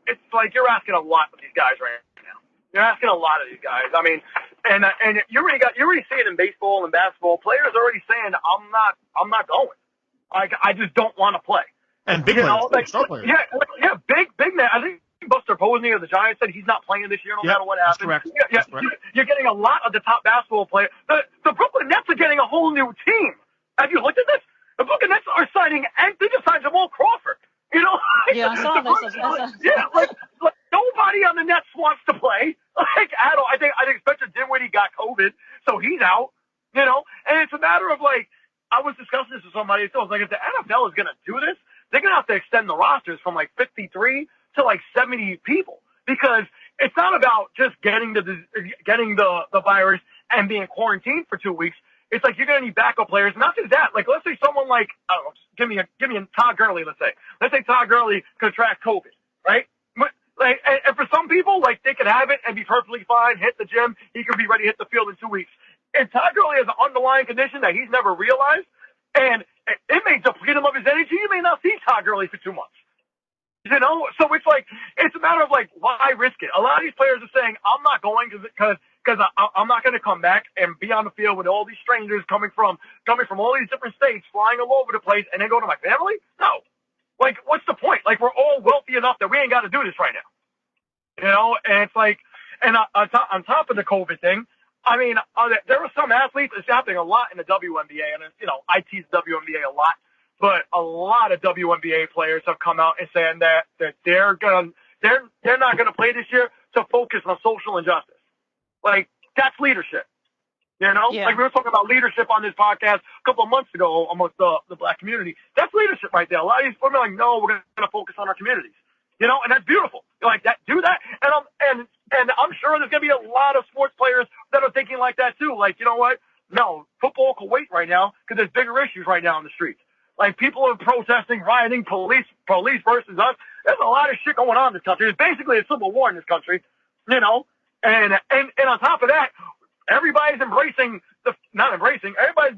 it's like you're asking a lot of these guys right now. You're asking a lot of these guys. I mean, and you already see it in baseball and basketball. Players are already saying, I'm not going. Like, I just don't want to play. And big players, star players. Yeah, big man. I think Buster Posey of the Giants said he's not playing this year no matter what happens. That's correct. You're getting a lot of the top basketball players. The Brooklyn Nets are getting a whole new team. Have you looked at this? The Brooklyn Nets are signing, and they just signed Jamal Crawford. Yeah, I saw this. Yeah, like nobody on the Nets wants to play. Like, at all. I think Spencer Dinwiddie got COVID, so he's out. And it's a matter of like, I was discussing this with somebody. So I was like, if the NFL is going to do this, they're going to have to extend the rosters from like 53 to like 70 people, because it's not about just getting the virus and being quarantined for 2 weeks. It's like you're going to need backup players. Not just that. Like, let's say someone like, I don't know, give me a Todd Gurley, let's say Todd Gurley contract COVID, right? Like, and for some people, like, they could have it and be perfectly fine, hit the gym, he could be ready to hit the field in 2 weeks. And Todd Gurley has an underlying condition that he's never realized, and it may deplete him of his energy. You may not see Todd Gurley for 2 months. So it's like, it's a matter of like, why risk it? A lot of these players are saying, I'm not going because I'm not going to come back and be on the field with all these strangers coming from all these different states, flying all over the place, and then go to my family? No. Like, what's the point? Like, we're all wealthy enough that we ain't got to do this right now. And it's like, and on top of the COVID thing, I mean, there are some athletes, it's happening a lot in the WNBA, and I tease the WNBA a lot. But a lot of WNBA players have come out and saying that they're not gonna play this year to focus on social injustice. Like, that's leadership. Yeah. Like, we were talking about leadership on this podcast a couple of months ago amongst the black community. That's leadership right there. A lot of these women are like, no, we're gonna focus on our communities. And that's beautiful. Like, that, do that. And I'm sure there's gonna be a lot of sports players that are thinking like that too. Like, you know what? No, football can wait right now because there's bigger issues right now in the streets. Like people are protesting, rioting, police versus us. There's a lot of shit going on in this country. There's basically a civil war in this country, you know. And on top of that, everybody's everybody's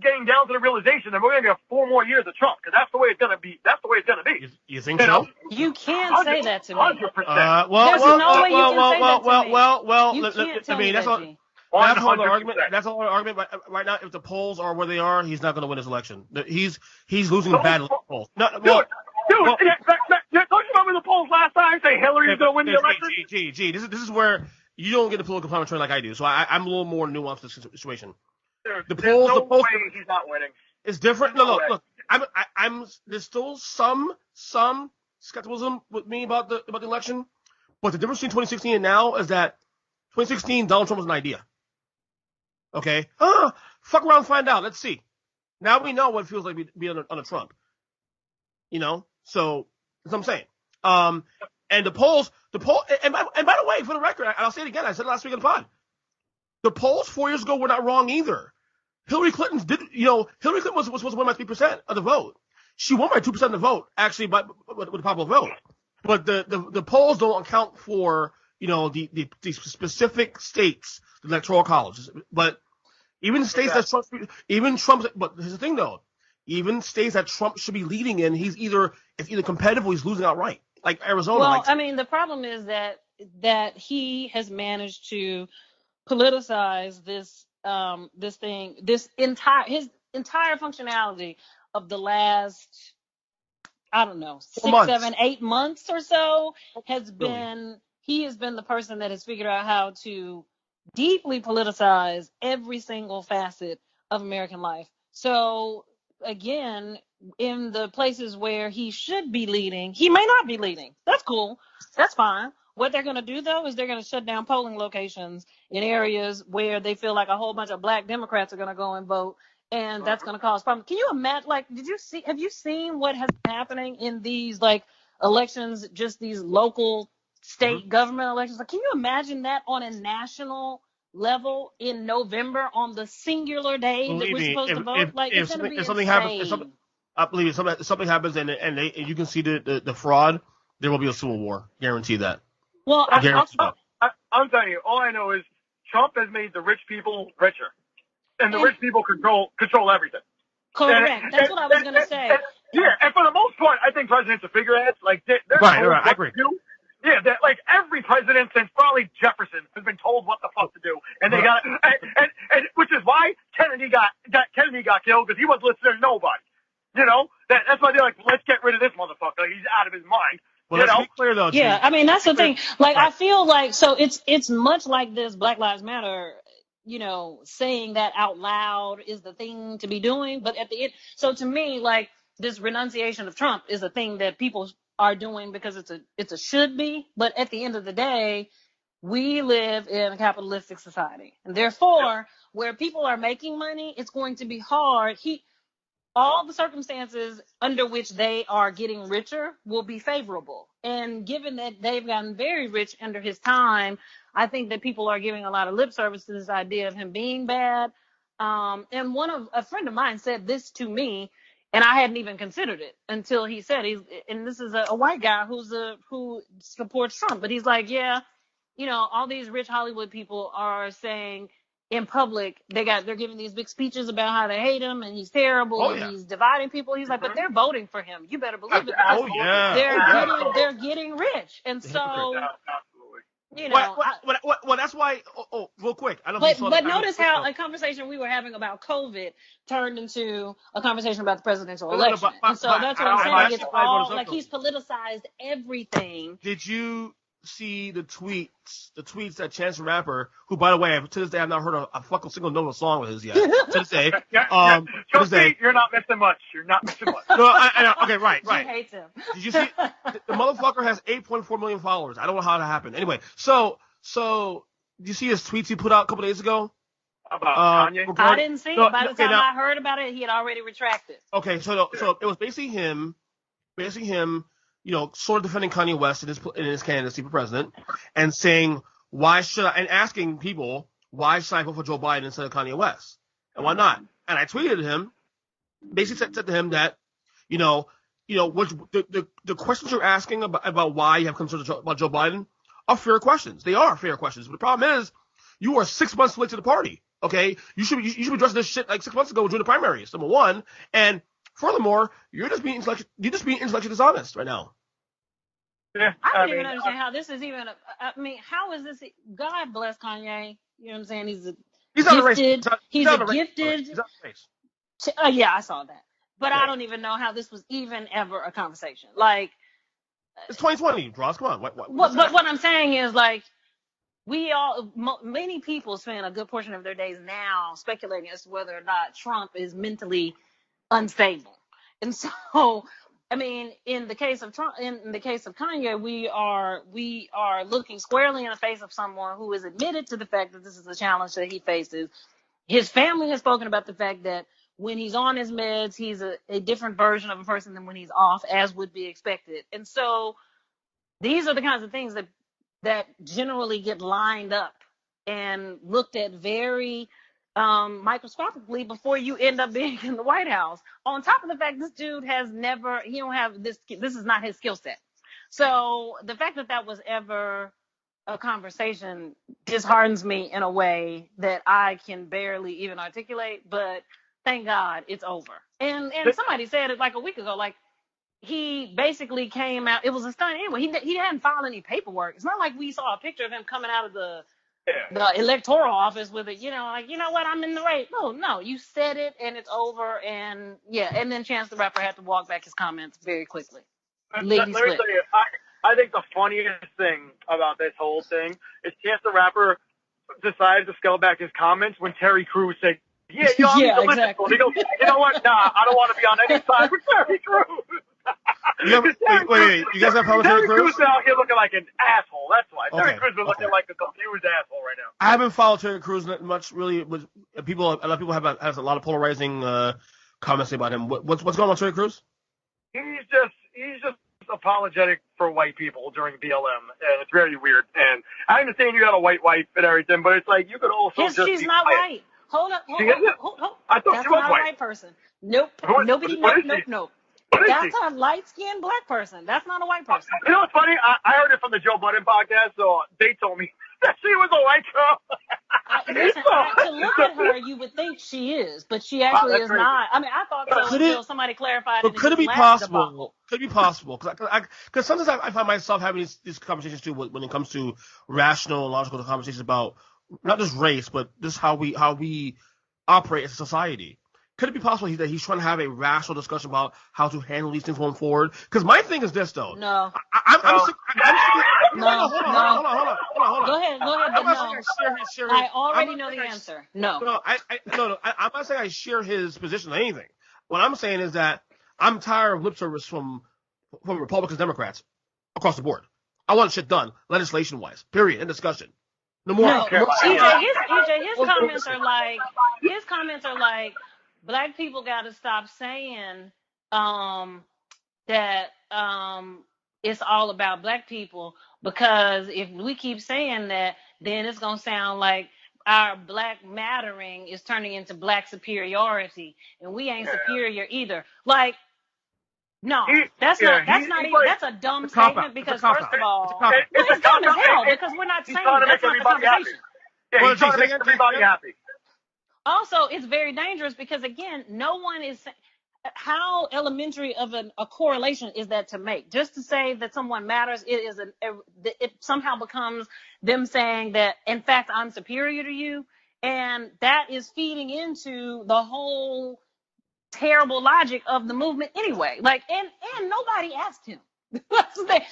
getting down to the realization that we're going to get 4 more years of Trump because that's the way it's going to be. That's the way it's going to be. You think so? You can't say that to me. 100%. There's no way you can say that to me. You can't tell me that's that, all. G. That's all the argument. That's all the argument right now. If the polls are where they are, he's not going to win his election. He's losing badly. Polls. No, dude, don't you remember the polls last time? Say Hillary is going to win the election. G. This is where you don't get the political commentary like I do. So I'm a little more nuanced in this situation. The polls, way he's not winning. It's different. No, look. There's still some skepticism with me about the election, but the difference between 2016 and now is that 2016 Donald Trump was an idea. Okay, fuck around, and find out. Let's see. Now we know what it feels like to be on a Trump. You know, so that's what I'm saying. And the polls, and by the way, for the record, I'll say it again. I said it last week on the pod. The polls 4 years ago were not wrong either. Hillary Clinton was supposed to win by 3% of the vote. She won by 2% of the vote, actually, with the popular vote. But the polls don't account for, the specific states, the electoral colleges. But even states that Trump, but here's the thing though, even states that Trump should be leading in, it's either competitive or he's losing outright. Like Arizona. Well, the problem is that he has managed to politicize this his entire functionality of the last, I don't know, 6, 7, 8 months or so has been, he has been the person that has figured out how to deeply politicize every single facet of American life. So again, in the places where he should be leading, he may not be leading. That's cool. That's fine. What they're going to do, though, is they're going to shut down polling locations in areas where they feel like a whole bunch of black Democrats are going to go and vote, and that's going to cause problems. Can you imagine, have you seen what has been happening in these, elections, just these local state government elections? Can you imagine that on a national level in November on the singular day that we're supposed to vote? It's going to be insane. I believe if something happens and you can see the fraud, there will be a civil war. Guarantee that. Well, I'm telling you, all I know is Trump has made the rich people richer, and the rich people control everything. Correct. That's what I was going to say. And for the most part, I think presidents are figureheads. They're right. I agree. Yeah, every president since probably Jefferson has been told what the fuck to do, and they got and which is why Kennedy got killed because he wasn't listening to nobody. That's why they're like, let's get rid of this motherfucker. He's out of his mind. Well, let's be clear though. Yeah, that's the thing. I feel like, so it's much like this Black Lives Matter, saying that out loud is the thing to be doing. But at the end, so to me, this renunciation of Trump is a thing that people are doing because it's a should be. But at the end of the day, we live in a capitalistic society, and therefore, where people are making money, it's going to be hard. All the circumstances under which they are getting richer will be favorable. And given that they've gotten very rich under his time, I think that people are giving a lot of lip service to this idea of him being bad. And a friend of mine said this to me, and I hadn't even considered it until he said, and this is a white guy who supports Trump, but he's like, yeah, all these rich Hollywood people are saying in public, they're giving these big speeches about how they hate him and he's terrible and he's dividing people. He's like, but they're voting for him. You better believe it. They're getting rich, and so well, that's why. Real quick, I don't. But notice how a conversation we were having about COVID turned into a conversation about the presidential election, and so that's what I'm saying. It's all he's politicized everything. Did you see the tweets that Chance the Rapper, who by the way to this day I've not heard a fucking single note of a song of his yet. To this day, you're not missing much. No, okay, right. She hates him. Did you see the motherfucker has 8.4 million followers? I don't know how that happened. Anyway, so did you see his tweets he put out a couple days ago? About Kanye? I didn't see it. By the time I heard about it, he had already retracted. Okay, so it was basically him. Sort of defending Kanye West in his candidacy for president, and saying and asking people why should I vote for Joe Biden instead of Kanye West? and why not? And I tweeted him, basically said to him that, what the questions you're asking about why you have concerns about Joe Biden are fair questions. They are fair questions. But the problem is, you are 6 months late to the party. Okay, you should be addressing this shit like 6 months ago during the primaries. Number one, and furthermore, you're just being intellectually dishonest right now. Yeah, I don't even understand how this is even. How is this? God bless Kanye. You know what I'm saying? He's not a race. He's a gifted. He's not a race. Yeah, I saw that. But I don't even know how this was even ever a conversation. Like, it's 2020, Gras. Come on. But what I'm saying is, like, many people spend a good portion of their days now speculating as to whether or not Trump is mentally unstable. And so, I mean, in the case of Trump, in the case of Kanye, we are looking squarely in the face of someone who is admitted to the fact that this is a challenge that he faces. His family has spoken about the fact that when he's on his meds, he's a different version of a person than when he's off, as would be expected. And so these are the kinds of things that generally get lined up and looked at very microscopically before you end up being in the White House. On top of the fact this dude this is not his skill set. So the fact that was ever a conversation disheartens me in a way that I can barely even articulate, but thank God it's over. And somebody said it like a week ago, like, he basically came out. It was a stunt anyway. He hadn't filed any paperwork. It's not like we saw a picture of him coming out of the electoral office with it, like, you know what, I'm in the race. No, you said it and it's over. And and then Chance the Rapper had to walk back his comments very quickly. Let me tell you, I think the funniest thing about this whole thing is Chance the Rapper decided to scale back his comments when Terry Crews said, exactly. He goes, you know what? Nah, I don't want to be on any side with Terry Crews. Wait. You guys have problem with Terry Crews? Terry Crews out here looking like an asshole. That's why. Terry Crews is looking like a confused asshole right now. I haven't followed Terry Crews much, really. A lot of people have a lot of polarizing comments about him. What's going on with Terry Crews? He's just apologetic for white people during BLM, and it's very weird. And I understand you got a white wife and everything, but it's like you could also she's not white. Hold up. I thought she was not white. A white person. Nope. Nope. That's a light-skinned black person. That's not a white person. You know what's funny? I heard it from the Joe Budden podcast, so they told me that she was a white girl. To look at her, you would think she is, but she actually is not. I mean, I thought so until somebody clarified it. But could it be possible? Could it be possible? Because sometimes I find myself having these conversations too when it comes to rational and logical conversations about not just race, but just how we operate as a society. Could it be possible that he's trying to have a rational discussion about how to handle these things going forward? Because my thing is this, though. No. Hold on. Go ahead. I already know the answer. No. No. I'm not saying I share his position on anything. What I'm saying is that I'm tired of lip service from Republicans and Democrats across the board. I want shit done, legislation-wise. Period. In discussion. No more. No. EJ, his comments are like, Black people got to stop saying that it's all about Black people, because if we keep saying that, then it's going to sound like our Black mattering is turning into Black superiority, and we ain't superior either. Like, no, that's a dumb statement, because first of all, it's dumb as hell, because we're not saying that's not the conversation. Yeah, he's trying to make everybody happy. Also, it's very dangerous because, again, no one is. How elementary of a correlation is that to make? Just to say that someone matters, it somehow becomes them saying that, in fact, I'm superior to you, and that is feeding into the whole terrible logic of the movement anyway. Like, and nobody asked him. That's the thing.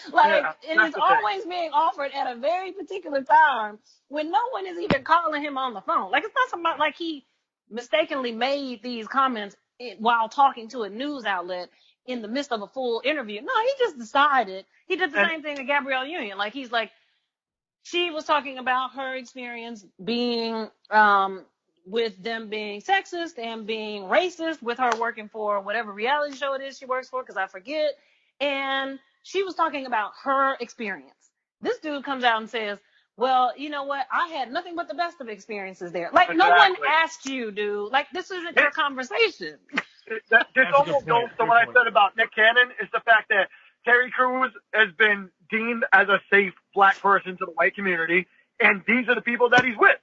And it's always being offered at a very particular time when no one is even calling him on the phone. Like, it's not somebody like he mistakenly made these comments while talking to a news outlet in the midst of a full interview. No, he just decided. He did the same thing to Gabrielle Union. Like, he's like, she was talking about her experience being with them being sexist and being racist with her working for whatever reality show it is she works for, because I forget. And she was talking about her experience. This dude comes out and says, Well, you know what? I had nothing but the best of experiences there. Like, no one asked you, dude. Like, this isn't your conversation. This almost goes to what I said about Nick Cannon, is the fact that Terry Crews has been deemed as a safe black person to the white community, and these are the people that he's with.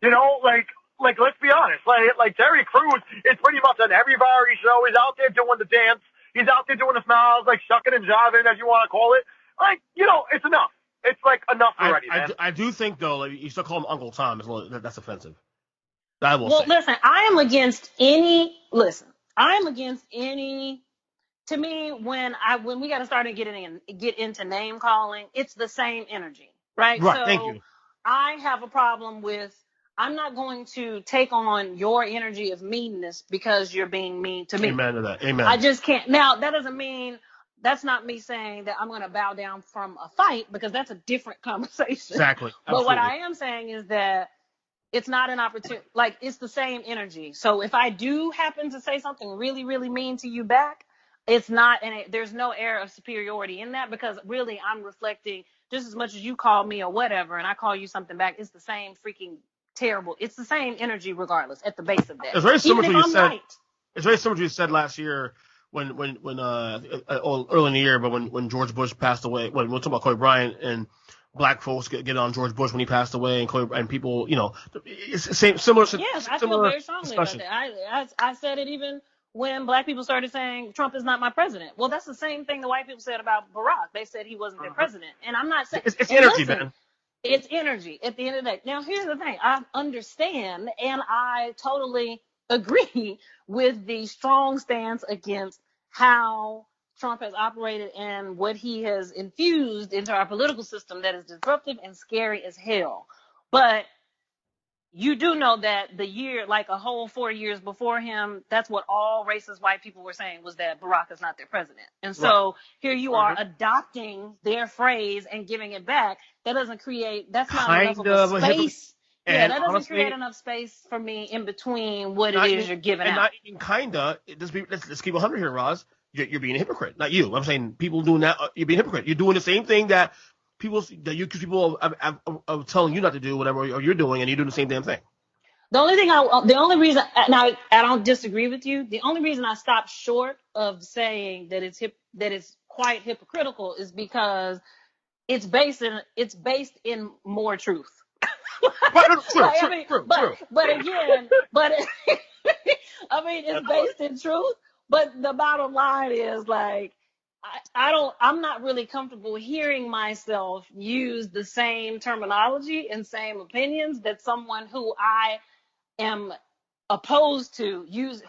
You know, like let's be honest. Like Terry Crews is pretty much on every variety show. He's out there doing the dance. He's out there doing the smiles, like shucking and jiving, as you want to call it. Like, you know, it's enough. It's like enough already, man. I do think, though, like, you still call him Uncle Tom. That's offensive. I will say. Listen, I am against any. To me, when we got to start and get into name calling, it's the same energy, right? Right. So Thank you. I have a problem with. I'm not going to take on your energy of meanness because you're being mean to me. Amen to that. Amen. I just can't. Now, that doesn't mean. That's not me saying that I'm going to bow down from a fight, because that's a different conversation. Exactly. Absolutely. But what I am saying is that it's not an opportunity. Like, it's the same energy. So if I do happen to say something really, really mean to you back, it's not, and there's no air of superiority in that, because really I'm reflecting just as much as you call me or whatever, and I call you something back. It's the same freaking terrible. It's the same energy regardless at the base of that. It's very similar to what you said. Right. It's very similar to what you said last year when early in the year, but when George Bush passed away, when we're talking about Kobe Bryant and black folks get on George Bush when he passed away, and people, you know, it's similar. Yes, I feel very strongly about that. I said it even when black people started saying Trump is not my president. Well, that's the same thing the white people said about Barack. They said he wasn't their president, and I'm not saying it's energy, man. It's energy at the end of the day. Now, here's the thing: I understand, and I totally agree with the strong stance against how Trump has operated and what he has infused into our political system that is disruptive and scary as hell. But you do know that the year, like a whole 4 years before him, that's what all racist white people were saying, was that Barack is not their president. And so here you are adopting their phrase and giving it back. That doesn't create, that's not enough of a space. Yeah, that doesn't create enough space for me in between what it is you're giving out. And not even kinda, let's keep 100 here, Roz. You're being a hypocrite, not you. I'm saying people doing that, you're being a hypocrite. You're doing the same thing that people are telling you not to do, whatever or you're doing, and you're doing the same damn thing. The only reason, now I don't disagree with you. The only reason I stopped short of saying that it's quite hypocritical is because it's based in more truth. But again, I mean, it's based in truth. But the bottom line is, like, I'm not really comfortable hearing myself use the same terminology and same opinions that someone who I am opposed to use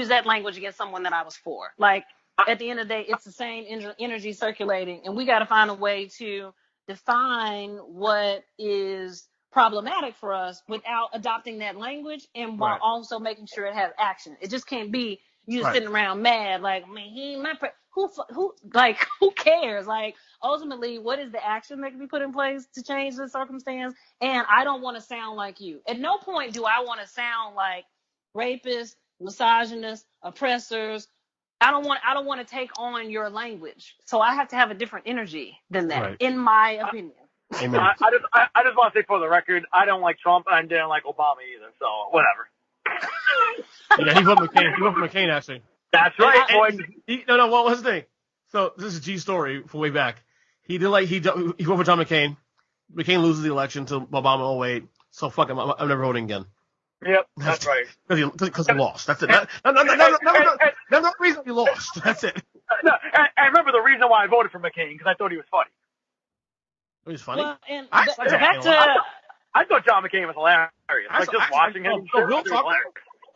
that language against someone that I was for. Like, at the end of the day, it's the same energy circulating, and we got to find a way to define what is problematic for us without adopting that language, and while also making sure it has action. It just can't be you just sitting around mad, like, man, he ain't my who cares? Like, ultimately, what is the action that can be put in place to change the circumstance? And I don't want to sound like you. At no point do I want to sound like rapists, misogynists, oppressors. I don't want to take on your language. So I have to have a different energy than that, in my opinion. Amen. I just want to say for the record, I don't like Trump and didn't like Obama either. So whatever. Yeah, he voted for McCain, actually. That's right. What was his thing? So this is G's story from way back. He voted for John McCain. McCain loses the election to Obama 08. So fuck him. I'm never voting again. Yep, that's right. Because he lost. That's it. That's the reason he lost. That's it. No, I remember the reason why I voted for McCain, because I thought he was funny. He was funny? Well, and I thought John McCain was hilarious. Watching him.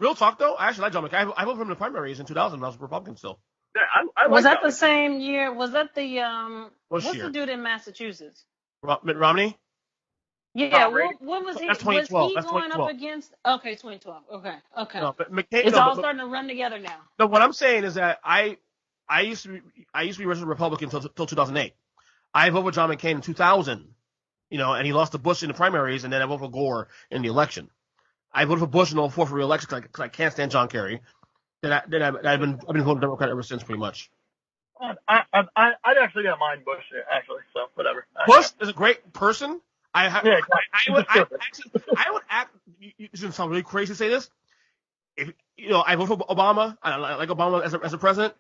Real talk, though, I actually like John McCain. I voted for him in the primaries in 2000 when I was a Republican still. Yeah, I was that the same year? Was that the what's year? the dude in Massachusetts? Mitt Romney? Yeah, when was he? That's 2012. Was he going up against? Okay, 2012. Okay. No, but McCain. It's all starting to run together now. No, what I'm saying is that I used to be registered Republican till 2008. I voted for John McCain in 2000, and he lost to Bush in the primaries, and then I voted for Gore in the election. I voted for Bush in 2004 for re-election because I can't stand John Kerry. I've been voting Democrat ever since, pretty much. I actually don't mind Bush, actually, so whatever. Bush is a great person. I would act. This is sound really crazy to say this. If I vote for Obama, I like Obama as a president.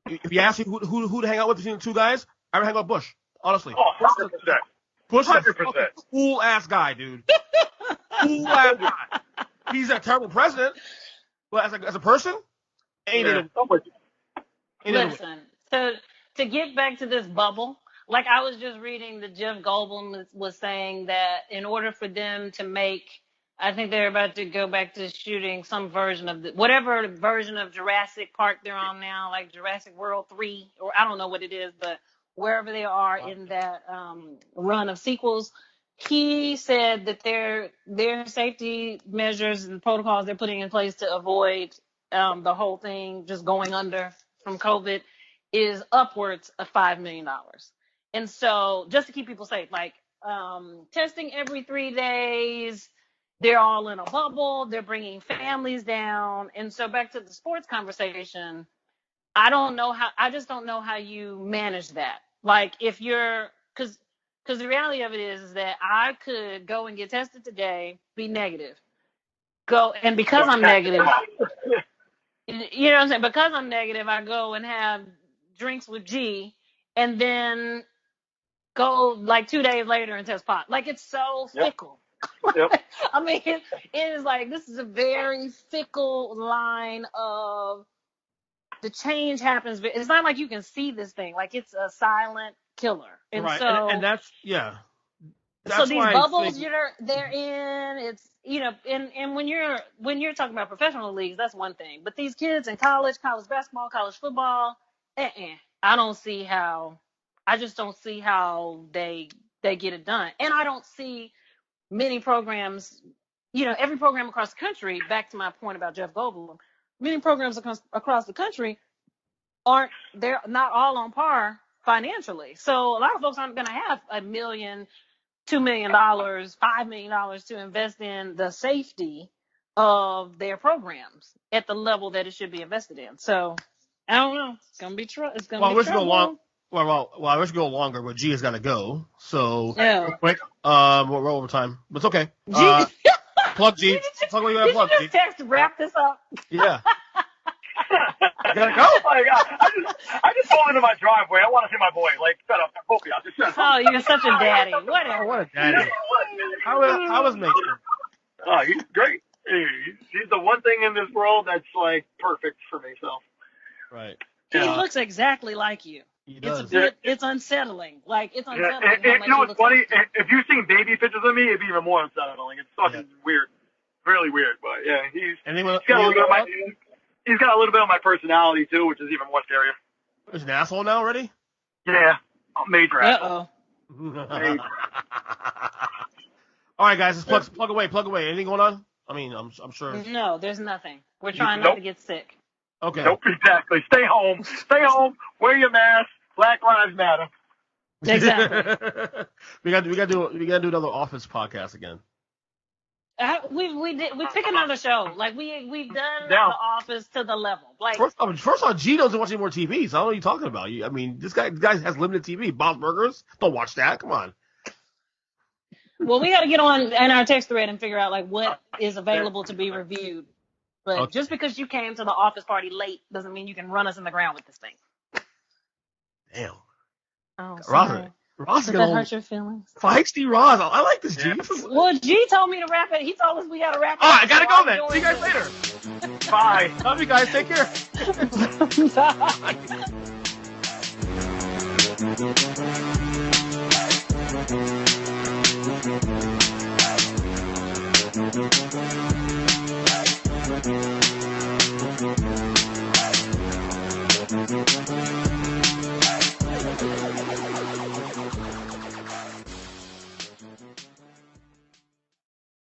If you ask me who to hang out with between the two guys, I would hang out with Bush. Honestly. Oh, 100%. Bush is a 100%. cool ass guy, dude. Cool ass guy. He's a terrible president, but as a person, ain't it? Listen, to get back to this bubble, like I was just reading that Jeff Goldblum was saying that in order for them to make, I think they're about to go back to shooting some version of whatever version of Jurassic Park they're on now, like Jurassic World 3, or I don't know what it is, but wherever they are in that run of sequels, he said that their safety measures and protocols they're putting in place to avoid the whole thing just going under from COVID is upwards of $5 million. And so just to keep people safe, like testing every 3 days, they're all in a bubble, they're bringing families down. And so back to the sports conversation, I just don't know how you manage that. Like if you're, because the reality of it is that I could go and get tested today, be negative, and because I'm negative, you know what I'm saying? Because I'm negative, I go and have drinks with G, and then go like 2 days later and test pot. Like it's so fickle. Yep. I mean, it is like this is a very fickle line of the change happens. But it's not like you can see this thing. Like it's a silent killer. And right. So and that's yeah. That's so these bubbles they're in, it's and when you're talking about professional leagues, that's one thing. But these kids in college basketball, college football, I just don't see how they get it done. And I don't see many programs, every program across the country, back to my point about Jeff Goldblum, many programs across the country they're not all on par financially. So a lot of folks aren't going to have $1 million, $2 million, $5 million to invest in the safety of their programs at the level that it should be invested in. So I don't know. It's gonna be trouble. I wish we go longer, but G has got to go. So real quick, we're over time, but it's okay. Plug G. Talk about you plug G. Text to wrap this up. Yeah. Gotta go. Oh my God. I just pulled into my driveway. I want to see my boy. Like, shut up. Oh, you're such a daddy. Whatever. What a daddy. How was Mason? Oh, he's great. He's the one thing in this world that's like perfect for me. So. Right. He looks exactly like you. He does. It's unsettling. Like it's unsettling. You know what's funny? If you've seen baby pictures of me, it'd be even more unsettling. It's fucking weird, really weird. But yeah, he's got a little bit of my personality too, which is even more scarier. He's an asshole now already? Yeah, major asshole. Uh-oh. All right, guys, let's plug away. Anything going on? I mean, I'm sure. No, there's nothing. We're trying not to get sick. Okay. Nope, exactly. Stay home. Wear your mask. Black Lives Matter. Exactly. we got to do another Office podcast again. We pick another show. Like we've done The Office to the level. Like first off, G doesn't watch any more TV. So I don't know what you're talking about. I mean, this guy has limited TV. Bob's Burgers. Don't watch that. Come on. Well, we got to get on in our text thread and figure out like what is available to be reviewed. But just because you came to the office party late doesn't mean you can run us in the ground with this thing. Damn. Oh, sorry. Ross Did that hurt your feelings? Feisty Ross. I like this, G. Well, G told me to wrap it. He told us we got to wrap it. All right, I got to go then. See you guys later. Bye. Love you guys. Take care. Bye.